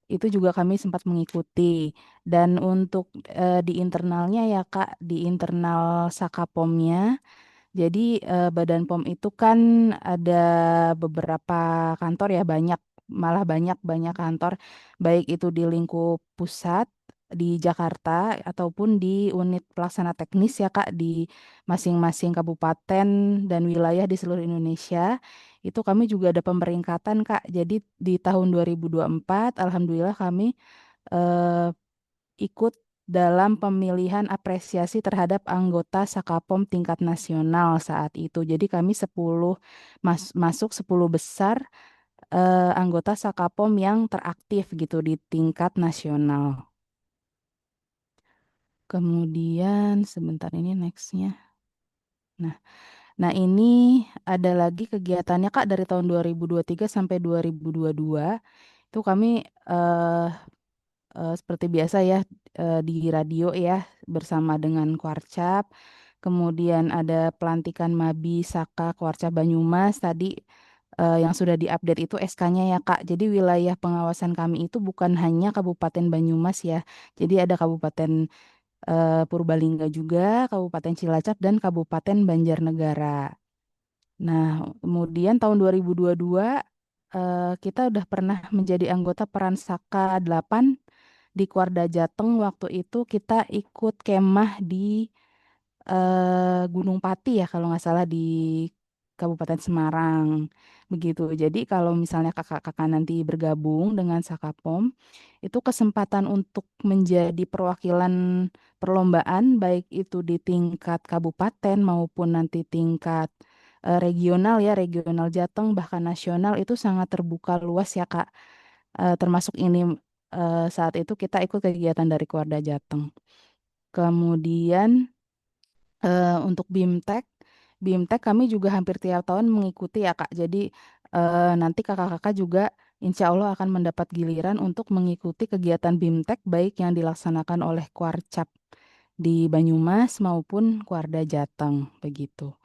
itu juga kami sempat mengikuti. Dan untuk di internalnya ya, Kak, di internal Sakapomnya, jadi Badan POM itu kan ada beberapa kantor ya, banyak, malah banyak kantor, baik itu di lingkup pusat di Jakarta ataupun di unit pelaksana teknis ya, Kak, di masing-masing kabupaten dan wilayah di seluruh Indonesia. Itu kami juga ada pemeringkatan, Kak. Jadi di tahun 2024 alhamdulillah kami eh, ikut dalam pemilihan apresiasi terhadap anggota Sakapom tingkat nasional saat itu. Jadi kami 10 masuk 10 besar anggota Sakapom yang teraktif gitu di tingkat nasional. Kemudian sebentar ini nextnya. Nah, nah ini ada lagi kegiatannya, Kak, dari tahun 2023 sampai 2022. Itu kami seperti biasa ya di radio ya bersama dengan Kuarcap. Kemudian ada pelantikan Mabi Saka Kuarcap Banyumas tadi yang sudah diupdate itu SK-nya ya, Kak. Jadi wilayah pengawasan kami itu bukan hanya Kabupaten Banyumas ya. Jadi ada Kabupaten Purbalingga juga, Kabupaten Cilacap dan Kabupaten Banjarnegara. Nah, kemudian tahun 2022 kita udah pernah menjadi anggota Peran Saka 8 di Kuarda Jateng. Waktu itu kita ikut kemah di Gunung Pati ya kalau nggak salah di Kabupaten Semarang begitu. Jadi kalau misalnya kakak-kakak nanti bergabung dengan Sakapom, itu kesempatan untuk menjadi perwakilan perlombaan baik itu di tingkat kabupaten maupun nanti tingkat regional ya, regional Jateng bahkan nasional itu sangat terbuka luas ya, Kak. Termasuk ini saat itu kita ikut kegiatan dari Kuarda Jateng. Kemudian untuk BIMTEK kami juga hampir tiap tahun mengikuti ya, Kak. Jadi nanti kakak-kakak juga insya Allah akan mendapat giliran untuk mengikuti kegiatan BIMTEK baik yang dilaksanakan oleh Kuarcap di Banyumas maupun Kuarda Jateng begitu.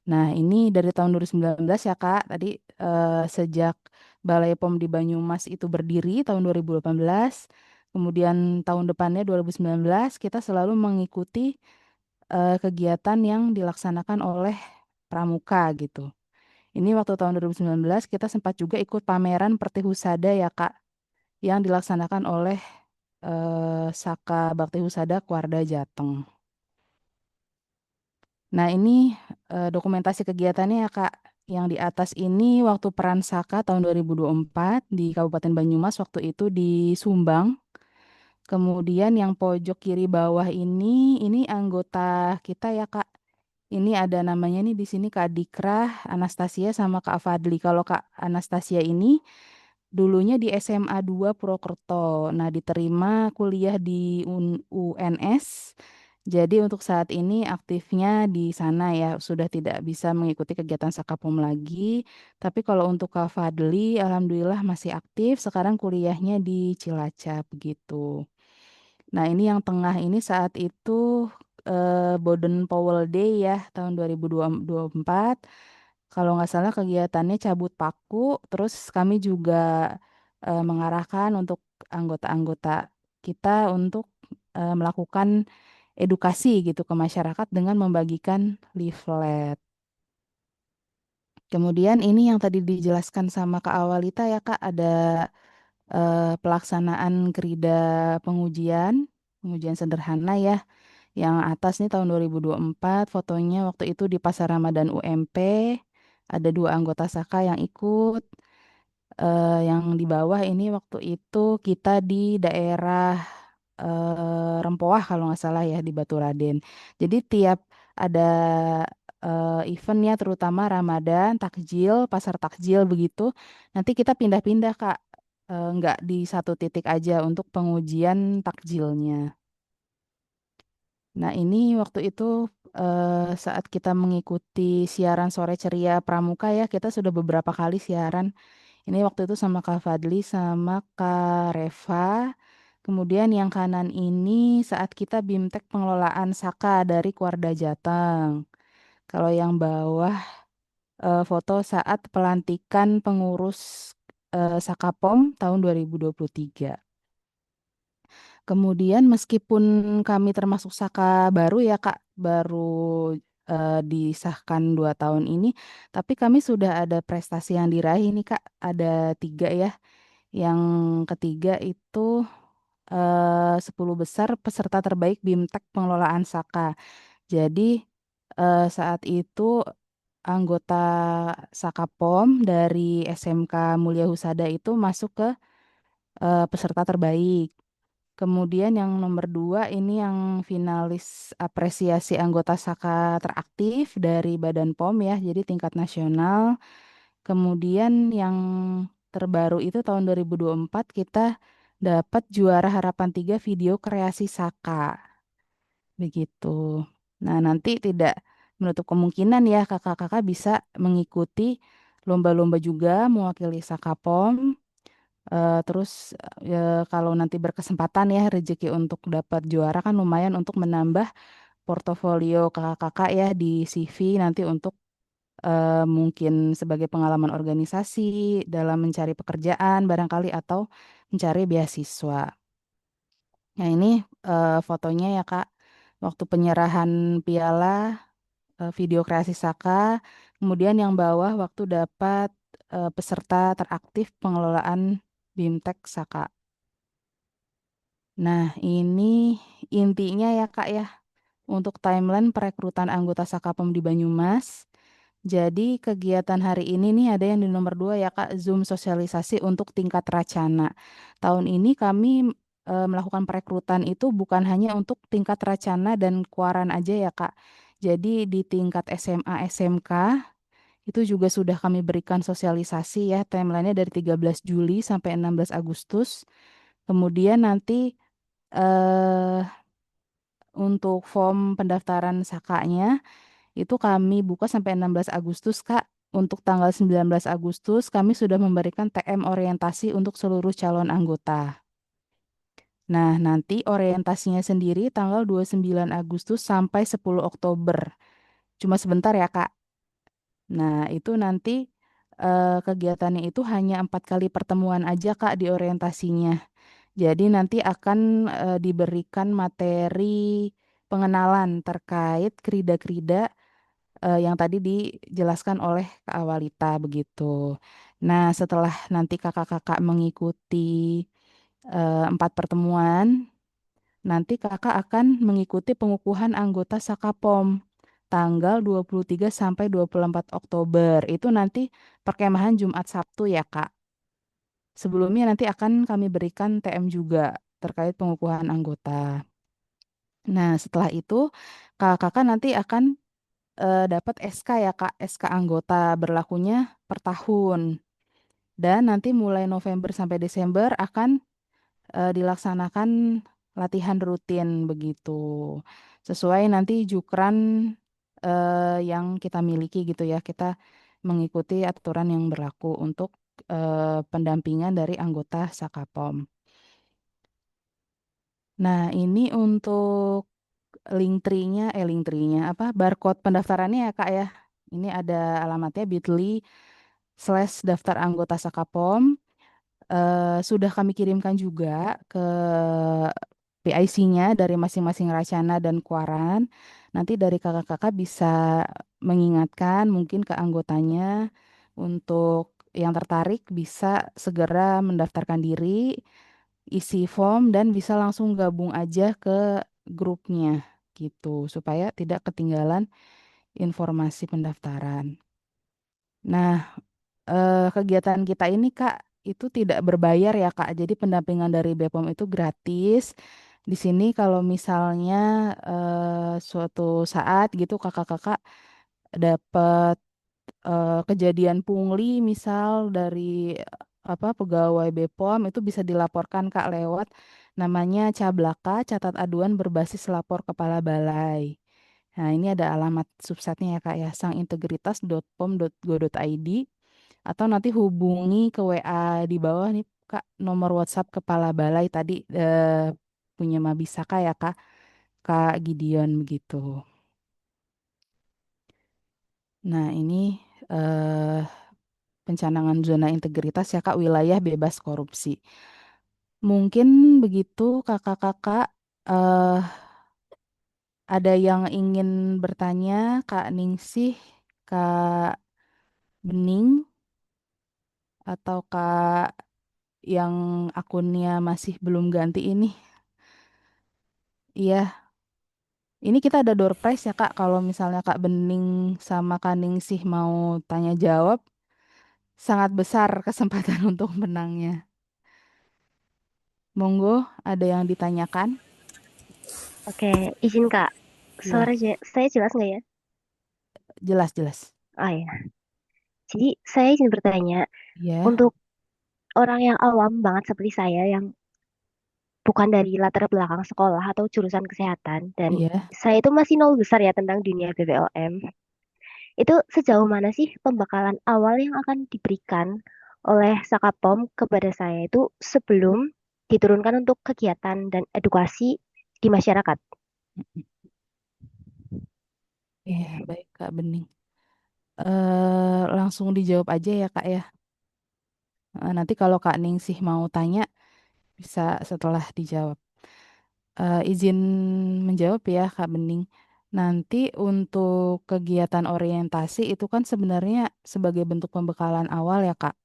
Nah, ini dari tahun 2019 ya, Kak. Tadi sejak Balai POM di Banyumas itu berdiri tahun 2018, kemudian tahun depannya 2019 kita selalu mengikuti kegiatan yang dilaksanakan oleh Pramuka gitu. Ini waktu tahun 2019 kita sempat juga ikut pameran Pertihusada ya, Kak, yang dilaksanakan oleh Saka Bakti Husada Kuarda Jateng. Nah, ini dokumentasi kegiatannya ya, Kak. Yang di atas ini waktu Peran Saka tahun 2024 di Kabupaten Banyumas waktu itu di Sumbang. Kemudian yang pojok kiri bawah ini anggota kita ya, Kak. Ini ada namanya nih di sini Kak Dikrah, Anastasia sama Kak Fadli. Kalau Kak Anastasia ini dulunya di SMA 2 Purwokerto. Nah, diterima kuliah di UNS. Jadi untuk saat ini aktifnya di sana ya, sudah tidak bisa mengikuti kegiatan Sakapom lagi. Tapi kalau untuk Kak Fadli, alhamdulillah masih aktif. Sekarang kuliahnya di Cilacap gitu. Nah, ini yang tengah ini saat itu Boden Powell Day ya, tahun 2024. Kalau nggak salah kegiatannya cabut paku, terus kami juga mengarahkan untuk anggota-anggota kita untuk melakukan edukasi gitu ke masyarakat dengan membagikan leaflet. Kemudian ini yang tadi dijelaskan sama Kak Awalita ya Kak, ada pelaksanaan kerida pengujian sederhana ya. Yang atas nih tahun 2024, fotonya waktu itu di Pasar Ramadan UMP, ada 2 anggota Saka yang ikut. Yang di bawah ini waktu itu kita di daerah Rempoah kalau nggak salah ya di Baturaden. Jadi tiap ada event ya terutama Ramadan, takjil, pasar takjil begitu, nanti kita pindah-pindah Kak. Nggak di satu titik aja untuk pengujian takjilnya. Nah, ini waktu itu saat kita mengikuti siaran sore ceria Pramuka ya, kita sudah beberapa kali siaran. Ini waktu itu sama Kak Fadli sama Kak Reva. Kemudian yang kanan ini saat kita BIMTEK pengelolaan Saka dari Kuarda Jateng. Kalau yang bawah foto saat pelantikan pengurus Sakapom tahun 2023. Kemudian meskipun kami termasuk Saka baru ya Kak, baru disahkan 2 tahun ini, tapi kami sudah ada prestasi yang diraih ini Kak, ada 3 ya. Yang ketiga itu 10 besar peserta terbaik BIMTEK pengelolaan Saka. Jadi saat itu anggota Sakapom dari SMK Mulia Husada itu masuk ke peserta terbaik. Kemudian yang nomor 2 ini yang finalis apresiasi anggota Saka teraktif dari Badan POM ya, jadi tingkat nasional. Kemudian yang terbaru itu tahun 2024 kita dapat juara Harapan 3 video kreasi Saka. Begitu. Nah, nanti tidak menutup kemungkinan ya kakak-kakak bisa mengikuti lomba-lomba juga mewakili Saka POM. Terus kalau nanti berkesempatan ya rezeki untuk dapat juara kan lumayan untuk menambah portofolio kakak-kakak ya di CV nanti untuk mungkin sebagai pengalaman organisasi dalam mencari pekerjaan barangkali atau mencari beasiswa. Nah ini fotonya ya Kak, waktu penyerahan piala video kreasi Saka, kemudian yang bawah waktu dapat peserta teraktif pengelolaan BIMTEK Saka. Nah, ini intinya ya Kak ya, untuk timeline perekrutan anggota Sakapom di Banyumas. Jadi kegiatan hari ini nih ada yang di nomor 2 ya Kak, Zoom sosialisasi untuk tingkat Racana. Tahun ini kami melakukan perekrutan itu bukan hanya untuk tingkat Racana dan Kuaran aja ya Kak. Jadi di tingkat SMA, SMK itu juga sudah kami berikan sosialisasi ya, timelinenya dari 13 Juli sampai 16 Agustus. Kemudian nanti eh untuk form pendaftaran Sakanya itu kami buka sampai 16 Agustus, Kak. Untuk tanggal 19 Agustus kami sudah memberikan TM orientasi untuk seluruh calon anggota. Nah, nanti orientasinya sendiri tanggal 29 Agustus sampai 10 Oktober. Cuma sebentar ya, Kak. Nah, itu nanti kegiatannya itu hanya 4 kali pertemuan aja, Kak, di orientasinya. Jadi nanti akan diberikan materi pengenalan terkait krida-krida yang tadi dijelaskan oleh Kak Awalita begitu. Nah, setelah nanti kakak-kakak mengikuti 4 pertemuan, nanti kakak akan mengikuti pengukuhan anggota Sakapom tanggal 23 sampai 24 Oktober. Itu nanti perkemahan Jumat Sabtu ya, Kak. Sebelumnya nanti akan kami berikan TM juga terkait pengukuhan anggota. Nah, setelah itu kakak-kakak nanti akan dapat SK ya Kak, SK anggota berlakunya per tahun. Dan nanti mulai November sampai Desember akan dilaksanakan latihan rutin begitu. Sesuai nanti jukran yang kita miliki gitu ya. Kita mengikuti aturan yang berlaku untuk pendampingan dari anggota Sakapom. Nah, ini untuk link tree-nya apa barcode pendaftarannya ya Kak ya. Ini ada alamatnya bit.ly/daftar anggota Sakapom. Sudah kami kirimkan juga ke PIC-nya dari masing-masing Racana dan Kuaran. Nanti dari kakak-kakak bisa mengingatkan mungkin ke anggotanya untuk yang tertarik bisa segera mendaftarkan diri, isi form dan bisa langsung gabung aja ke grupnya gitu supaya tidak ketinggalan informasi pendaftaran. Nah, kegiatan kita ini Kak itu tidak berbayar ya Kak. Jadi pendampingan dari BPOM itu gratis. Di sini kalau misalnya suatu saat gitu kakak-kakak dapat kejadian pungli misal dari apa pegawai BPOM itu bisa dilaporkan Kak lewat namanya Cablaka, catat aduan berbasis lapor kepala balai. Nah, ini ada alamat subsetnya ya Kak ya, sangintegritas.pom.go.id atau nanti hubungi ke WA di bawah nih Kak, nomor WhatsApp Kepala Balai tadi punya Mabisaka ya Kak, Kak Gideon begitu. Nah ini eh, pencanangan zona integritas ya Kak, wilayah bebas korupsi. Mungkin begitu kakak-kakak eh, ada yang ingin bertanya Kak Ningsih, Kak Bening, atau Kak yang akunnya masih belum ganti ini. Iya, ini kita ada door prize ya Kak. Kalau misalnya Kak Bening sama Kak Ningsih mau tanya jawab, sangat besar kesempatan untuk menangnya. Monggo, ada yang ditanyakan? Oke, izin Kak. Ya, Saya jelas nggak ya? jelas-jelas. Ah ya. Jadi saya izin bertanya, Ya, untuk orang yang awam banget seperti saya yang bukan dari latar belakang sekolah atau jurusan kesehatan dan iya. saya itu masih nol besar ya tentang dunia BPOM. Itu sejauh mana sih pembekalan awal yang akan diberikan oleh Sakapom kepada saya itu sebelum diturunkan untuk kegiatan dan edukasi di masyarakat? Iya, baik Kak Bening. Langsung dijawab aja ya Kak ya. Nanti kalau Kak Ningsih mau tanya, bisa setelah dijawab. Izin menjawab ya Kak Bening. Nanti untuk kegiatan orientasi itu kan sebenarnya sebagai bentuk pembekalan awal ya Kak,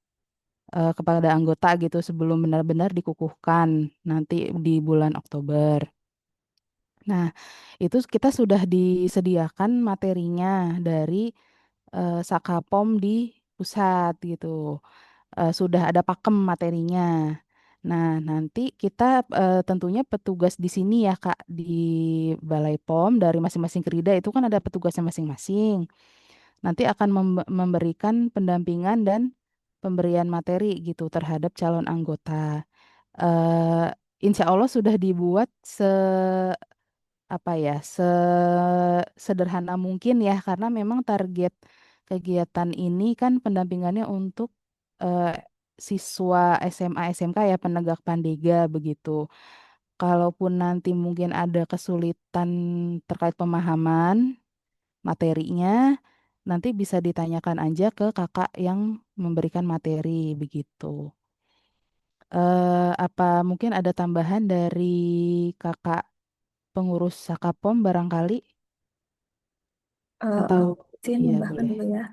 kepada anggota gitu sebelum benar-benar dikukuhkan nanti di bulan Oktober. Nah, itu kita sudah disediakan materinya dari Sakapom di pusat gitu. Sudah ada pakem materinya. Nah, nanti kita tentunya petugas di sini ya Kak, di Balai POM dari masing-masing kerida itu kan ada petugasnya masing-masing. Nanti akan memberikan pendampingan dan pemberian materi gitu terhadap calon anggota. Eh, Insya Allah sudah dibuat apa ya, sederhana mungkin ya karena memang target kegiatan ini kan pendampingannya untuk eh, siswa SMA SMK ya penegak Pandega begitu. Kalaupun nanti mungkin ada kesulitan terkait pemahaman materinya, nanti bisa ditanyakan aja ke kakak yang memberikan materi begitu. Apa mungkin ada tambahan dari kakak pengurus Sakapom barangkali? Eh, Atau izin iya nambahkan boleh. dulu ya.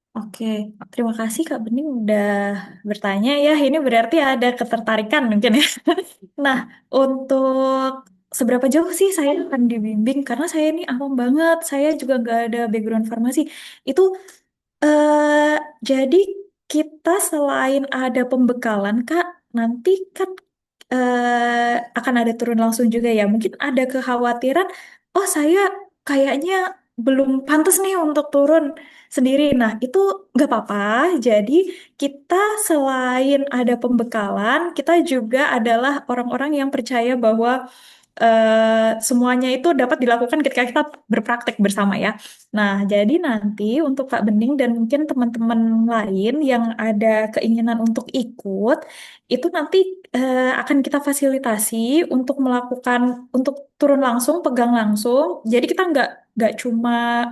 Oke, terima kasih Kak Bening udah bertanya ya. Ini berarti ada ketertarikan mungkin ya. Nah, untuk seberapa jauh sih saya akan dibimbing? Karena saya ini awam banget. Saya juga nggak ada background farmasi. Itu eh jadi kita selain ada pembekalan, Kak, nanti kan akan ada turun langsung juga ya. Mungkin ada kekhawatiran, oh saya kayaknya belum pantas nih untuk turun sendiri. Nah, itu nggak apa-apa. Jadi, kita selain ada pembekalan, kita juga adalah orang-orang yang percaya bahwa semuanya itu dapat dilakukan ketika kita berpraktek bersama ya. Nah, jadi nanti untuk Kak Bening dan mungkin teman-teman lain yang ada keinginan untuk ikut, itu nanti akan kita fasilitasi untuk melakukan, untuk turun langsung, pegang langsung. Jadi kita nggak cuma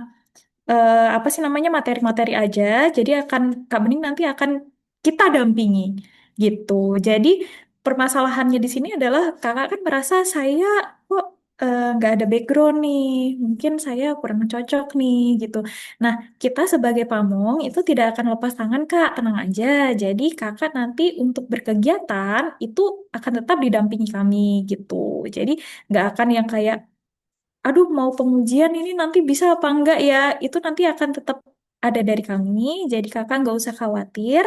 apa sih namanya materi-materi aja. Jadi Kak Bening nanti akan kita dampingi gitu. Jadi permasalahannya di sini adalah kakak kan merasa saya kok nggak ada background nih, mungkin saya kurang cocok nih gitu. Nah, kita sebagai pamong itu tidak akan lepas tangan kak, tenang aja. Jadi kakak nanti untuk berkegiatan itu akan tetap didampingi kami gitu. Jadi nggak akan yang kayak aduh mau pengujian ini nanti bisa apa enggak ya, itu nanti akan tetap ada dari kami, jadi kakak nggak usah khawatir.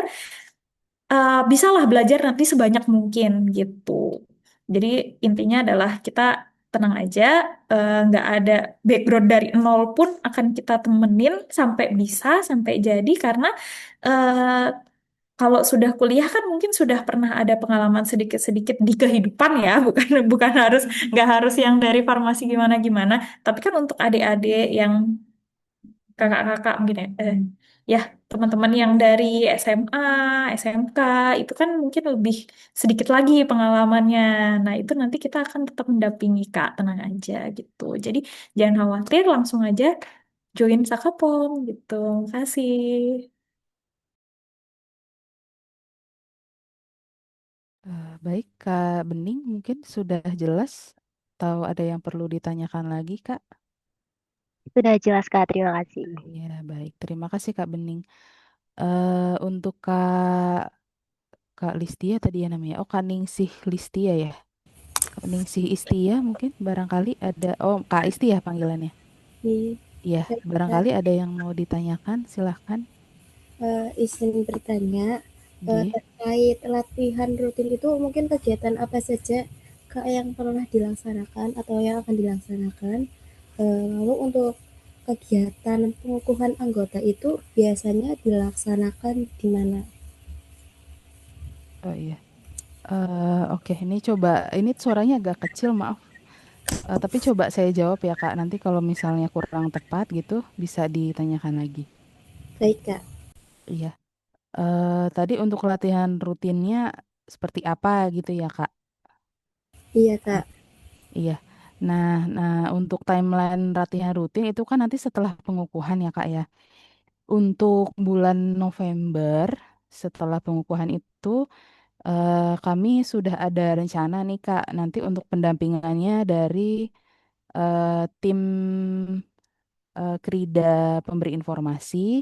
Bisalah belajar nanti sebanyak mungkin gitu. Jadi intinya adalah kita tenang aja, nggak ada background dari nol pun akan kita temenin sampai bisa, sampai jadi karena eh, kalau sudah kuliah kan mungkin sudah pernah ada pengalaman sedikit-sedikit di kehidupan ya, bukan bukan harus nggak harus yang dari farmasi gimana-gimana, tapi kan untuk adik-adik yang kakak-kakak mungkin ya, ya teman-teman yang dari SMA, SMK itu kan mungkin lebih sedikit lagi pengalamannya. Nah itu nanti kita akan tetap mendampingi Kak, tenang aja gitu. Jadi jangan khawatir, langsung aja join Sakapom gitu. Makasih. Baik, Kak Bening mungkin sudah jelas atau ada yang perlu ditanyakan lagi, Kak? Sudah jelas Kak, terima kasih. Ya, baik. Terima kasih, Kak Bening. Untuk Kak Listia tadi ya namanya. Oh, Kak Ningsih Listia ya. Kak Ningsih Istia mungkin barangkali ada. Oh, Kak Istia panggilannya. Di Iya, saya barangkali ada yang mau ditanyakan, silahkan. izin bertanya Nggih. terkait latihan rutin itu mungkin kegiatan apa saja Kak yang pernah dilaksanakan atau yang akan dilaksanakan. Lalu untuk kegiatan pengukuhan anggota itu biasanya dilaksanakan di mana? Oh iya. Oke, ini coba, ini suaranya agak kecil, maaf. Tapi coba saya jawab ya, Kak. Nanti kalau misalnya kurang tepat gitu, bisa ditanyakan lagi. Baik Kak. Iya. Tadi untuk latihan rutinnya seperti apa gitu ya, Kak? Iya Nah, Kak. iya. Nah, untuk timeline latihan rutin itu kan nanti setelah pengukuhan ya, Kak ya. Untuk bulan November, setelah pengukuhan itu, kami sudah ada rencana nih, Kak. Nanti untuk pendampingannya dari tim Krida pemberi informasi.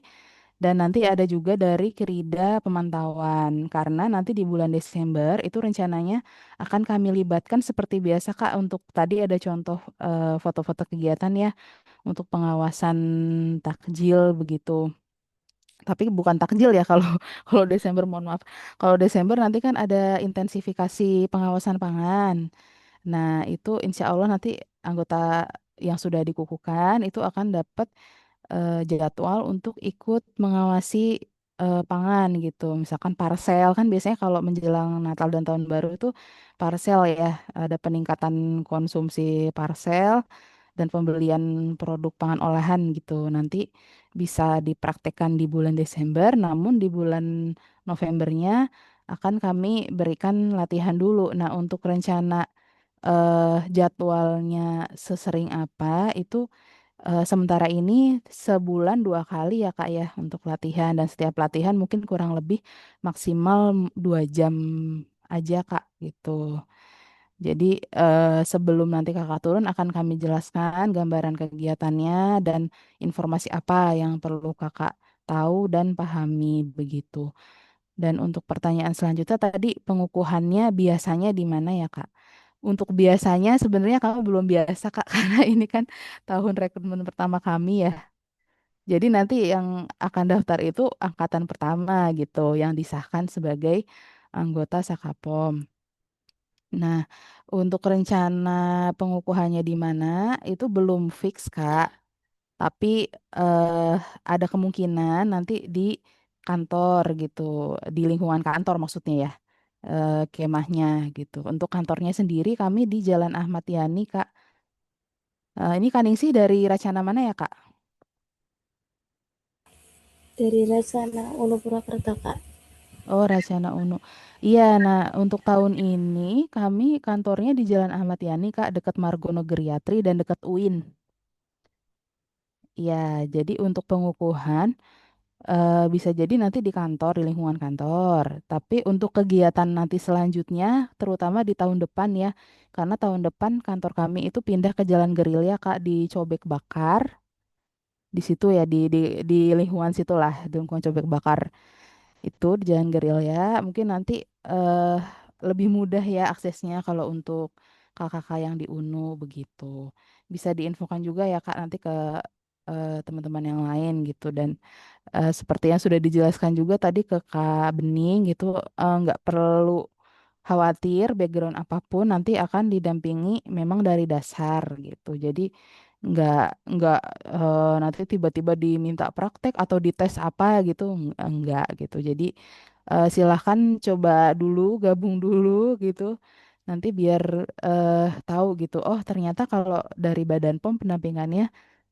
Dan nanti ada juga dari Kerida pemantauan, karena nanti di bulan Desember itu rencananya akan kami libatkan seperti biasa Kak, untuk tadi ada contoh foto-foto kegiatan ya, untuk pengawasan takjil begitu. Tapi bukan takjil ya kalau kalau Desember, mohon maaf. Kalau Desember nanti kan ada intensifikasi pengawasan pangan. Nah, itu insya Allah nanti anggota yang sudah dikukuhkan itu akan dapat jadwal untuk ikut mengawasi pangan gitu. Misalkan parcel kan biasanya kalau menjelang Natal dan Tahun Baru itu parcel ya, ada peningkatan konsumsi parcel dan pembelian produk pangan olahan gitu. Nanti bisa dipraktekkan di bulan Desember, namun di bulan Novembernya akan kami berikan latihan dulu. Nah, untuk rencana jadwalnya sesering apa itu sementara ini sebulan 2 kali ya Kak ya untuk latihan, dan setiap latihan mungkin kurang lebih maksimal 2 jam aja Kak gitu. Jadi sebelum nanti Kakak turun akan kami jelaskan gambaran kegiatannya dan informasi apa yang perlu Kakak tahu dan pahami begitu. Dan untuk pertanyaan selanjutnya tadi pengukuhannya biasanya di mana ya Kak? Untuk biasanya sebenarnya kamu belum biasa Kak, karena ini kan tahun rekrutmen pertama kami ya. Jadi nanti yang akan daftar itu angkatan pertama gitu, yang disahkan sebagai anggota Sakapom. Nah, untuk rencana pengukuhannya di mana itu belum fix Kak. Tapi eh, ada kemungkinan nanti di kantor gitu, di lingkungan kantor maksudnya ya, kemahnya gitu. Untuk kantornya sendiri kami di Jalan Ahmad Yani, Kak. Ini Kaningsi dari Racana mana ya, Kak? Dari Rasana Ulu Purwakarta, Kak. Oh, Racana Uno. Iya, nah untuk tahun ini kami kantornya di Jalan Ahmad Yani, Kak, dekat Margono Geriatri dan dekat UIN. Iya, jadi untuk pengukuhan bisa jadi nanti di kantor, di lingkungan kantor. Tapi untuk kegiatan nanti selanjutnya, terutama di tahun depan ya, karena tahun depan kantor kami itu pindah ke Jalan Gerilya, Kak, di Cobek Bakar. Di situ ya, di lingkungan situlah, di lingkungan Cobek Bakar itu di Jalan Gerilya. Mungkin nanti eh, lebih mudah ya aksesnya kalau untuk kakak-kakak yang di UNU begitu. Bisa diinfokan juga ya, Kak, nanti ke teman-teman yang lain gitu. Dan seperti yang sudah dijelaskan juga tadi ke Kak Bening gitu, nggak perlu khawatir background apapun nanti akan didampingi memang dari dasar gitu. Jadi nggak nggak nanti tiba-tiba diminta praktek atau dites apa gitu, enggak gitu. Jadi silahkan coba dulu, gabung dulu gitu. Nanti biar tahu gitu. Oh, ternyata kalau dari Badan POM pendampingannya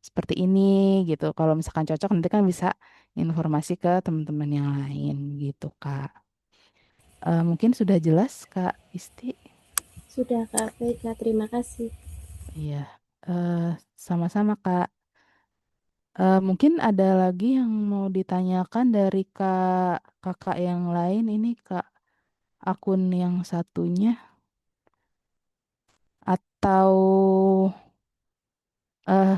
seperti ini gitu. Kalau misalkan cocok nanti kan bisa informasi ke teman-teman yang lain gitu, Kak. Mungkin sudah jelas, Kak Isti. Sudah, Kak. Baik, Kak. Terima kasih. Iya, eh, sama-sama, Kak. Mungkin ada lagi yang mau ditanyakan dari kakak yang lain ini, Kak, akun yang satunya, atau eh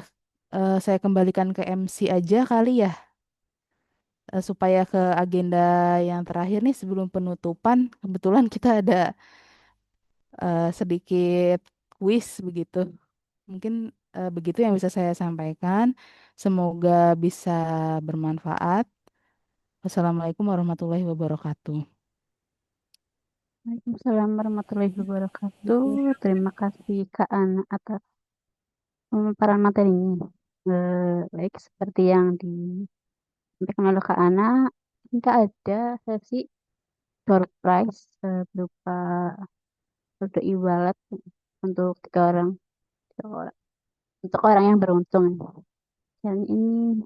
saya kembalikan ke MC aja kali ya, supaya ke agenda yang terakhir nih sebelum penutupan. Kebetulan kita ada sedikit quiz begitu. Mungkin begitu yang bisa saya sampaikan. Semoga bisa bermanfaat. Wassalamualaikum warahmatullahi wabarakatuh. Waalaikumsalam warahmatullahi wabarakatuh. Terima kasih Kak Ana atas pemaparan materinya. Baik seperti yang disampaikan oleh Kak Ana, kita ada sesi door prize berupa kode e-wallet untuk tiga orang, untuk orang yang beruntung. Dan ini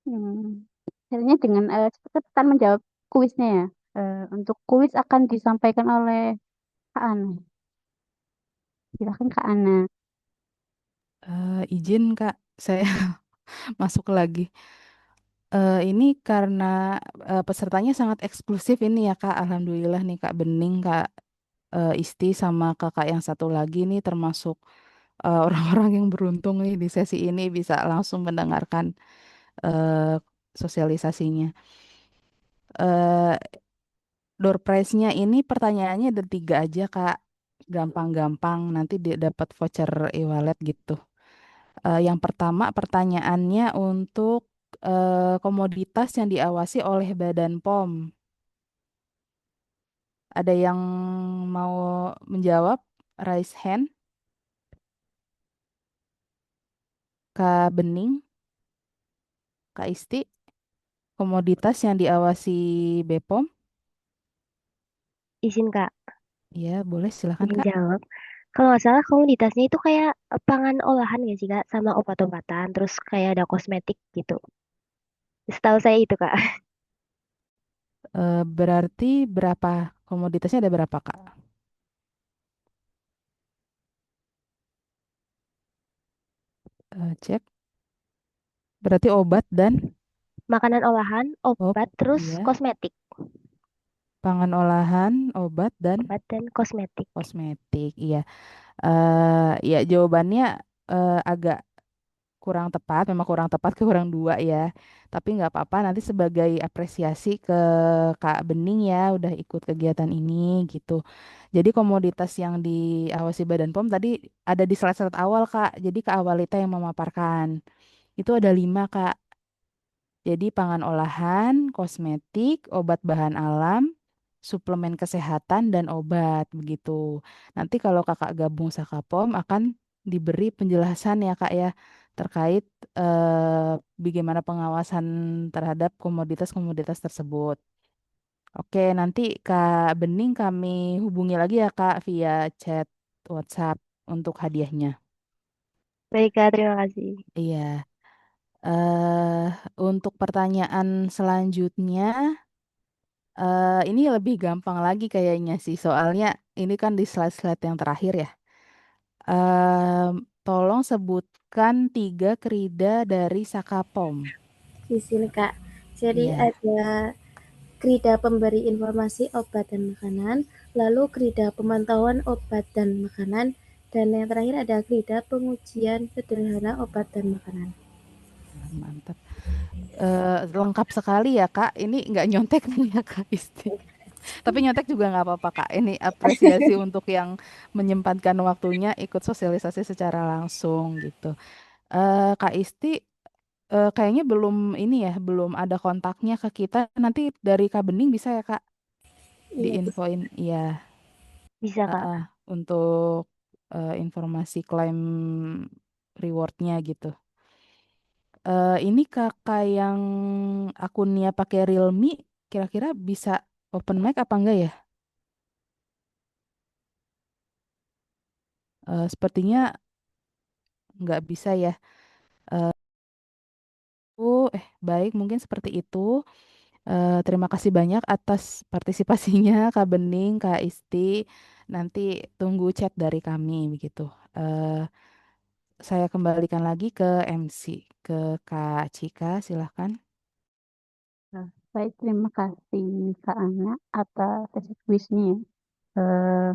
hmm, caranya dengan cepat-cepatan menjawab kuisnya ya. Untuk kuis akan disampaikan oleh Kak Ana. Silakan Kak Ana. Izin Kak, saya masuk lagi. Ini karena pesertanya sangat eksklusif ini ya Kak. Alhamdulillah nih Kak Bening, Kak Isti sama kakak yang satu lagi nih termasuk orang-orang yang beruntung nih di sesi ini bisa langsung mendengarkan eh, sosialisasinya. Eh, Door prize-nya ini pertanyaannya ada tiga aja Kak. Gampang-gampang nanti dia dapat voucher e-wallet gitu. Yang pertama pertanyaannya untuk komoditas yang diawasi oleh Badan POM. Ada yang mau menjawab? Raise hand. Kak Bening, Kak Isti, komoditas yang diawasi BPOM? Izin Kak, Ya, boleh silakan izin Kak. jawab. Kalau nggak salah komoditasnya itu kayak pangan olahan nggak sih Kak? Sama obat-obatan, terus kayak ada kosmetik gitu. Setahu saya itu Kak. Berarti berapa komoditasnya ada berapa Kak? Cek. Berarti obat dan Makanan olahan, oh obat, terus iya, kosmetik. pangan olahan, obat dan Obat dan kosmetik. kosmetik. Iya. Ya jawabannya agak kurang tepat, memang kurang tepat kurang dua ya. Tapi nggak apa-apa nanti sebagai apresiasi ke Kak Bening ya udah ikut kegiatan ini gitu. Jadi komoditas yang diawasi Badan POM tadi ada di slide-slide awal Kak. Jadi Kak Awalita yang memaparkan. Itu ada 5 Kak. Jadi pangan olahan, kosmetik, obat bahan alam, suplemen kesehatan dan obat begitu. Nanti kalau Kakak gabung Sakapom akan diberi penjelasan ya Kak ya terkait bagaimana pengawasan terhadap komoditas-komoditas tersebut. Oke, nanti Kak Bening kami hubungi lagi ya Kak via chat WhatsApp untuk hadiahnya. Baik, Kak, terima kasih. Iya. eh untuk pertanyaan selanjutnya, ini lebih gampang lagi kayaknya sih, soalnya ini kan di slide-slide yang terakhir ya. Tolong sebutkan 3 krida dari Sakapom. Di sini Kak, jadi Iya, ada krida pemberi informasi obat dan makanan, lalu krida pemantauan obat dan makanan, dan yang terakhir ada krida pengujian sederhana obat dan makanan. mantap. Lengkap sekali ya Kak. Ini nggak nyontek nih ya Kak Isti. Tapi nyontek juga nggak apa-apa Kak. Ini apresiasi untuk yang menyempatkan waktunya ikut sosialisasi secara langsung gitu. Kak Isti, kayaknya belum ini ya, belum ada kontaknya ke kita. Nanti dari Kak Bening bisa ya Kak Iya, bisa. diinfoin, iya, Bisa, Kak. untuk informasi klaim rewardnya gitu. Ini kakak yang akunnya pakai Realme, kira-kira bisa open mic apa enggak ya? Sepertinya nggak bisa ya. Baik, mungkin seperti itu. Terima kasih banyak atas partisipasinya Kak Bening, Kak Isti. Nanti tunggu chat dari kami begitu. Eh, saya kembalikan lagi ke MC, ke Kak Cika, silahkan. Nah, baik, terima kasih Kak Ana atas sesi kuisnya. Eh,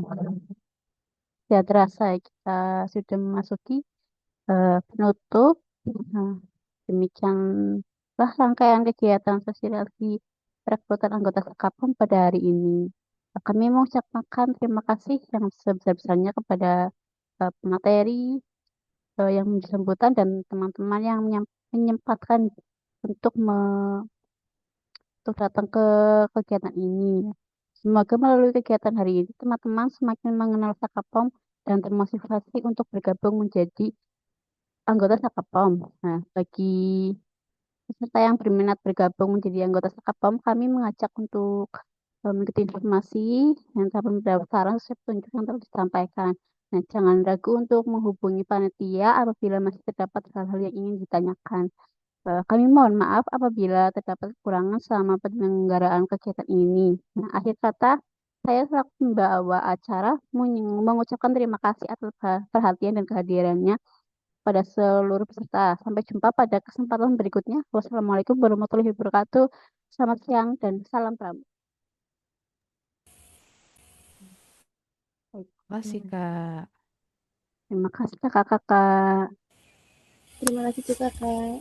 ya terasa ya, kita sudah memasuki penutup. Nah, demikianlah rangkaian kegiatan sosialisasi perekrutan anggota Sekapom pada hari ini. Kami mengucapkan terima kasih yang sebesar-besarnya kepada pemateri yang sambutan dan teman-teman yang menyempatkan untuk untuk datang ke kegiatan ini. Semoga melalui kegiatan hari ini teman-teman semakin mengenal Sakapom dan termotivasi untuk bergabung menjadi anggota Sakapom. Nah, bagi peserta yang berminat bergabung menjadi anggota Sakapom, kami mengajak untuk mengikuti informasi dan dapat pendaftaran sesuai petunjuk yang telah disampaikan. Nah, jangan ragu untuk menghubungi panitia apabila masih terdapat hal-hal yang ingin ditanyakan. Kami mohon maaf apabila terdapat kekurangan selama penyelenggaraan kegiatan ini. Nah, akhir kata, saya selaku pembawa acara mengucapkan terima kasih atas perhatian dan kehadirannya pada seluruh peserta. Sampai jumpa pada kesempatan berikutnya. Wassalamualaikum warahmatullahi wabarakatuh. Selamat siang dan salam pramuka. Baik, Terima kasih Kak. terima kasih kakak-kakak. Terima kasih juga Kak.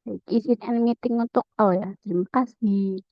Baik, izin end meeting untuk, oh ya, terima kasih.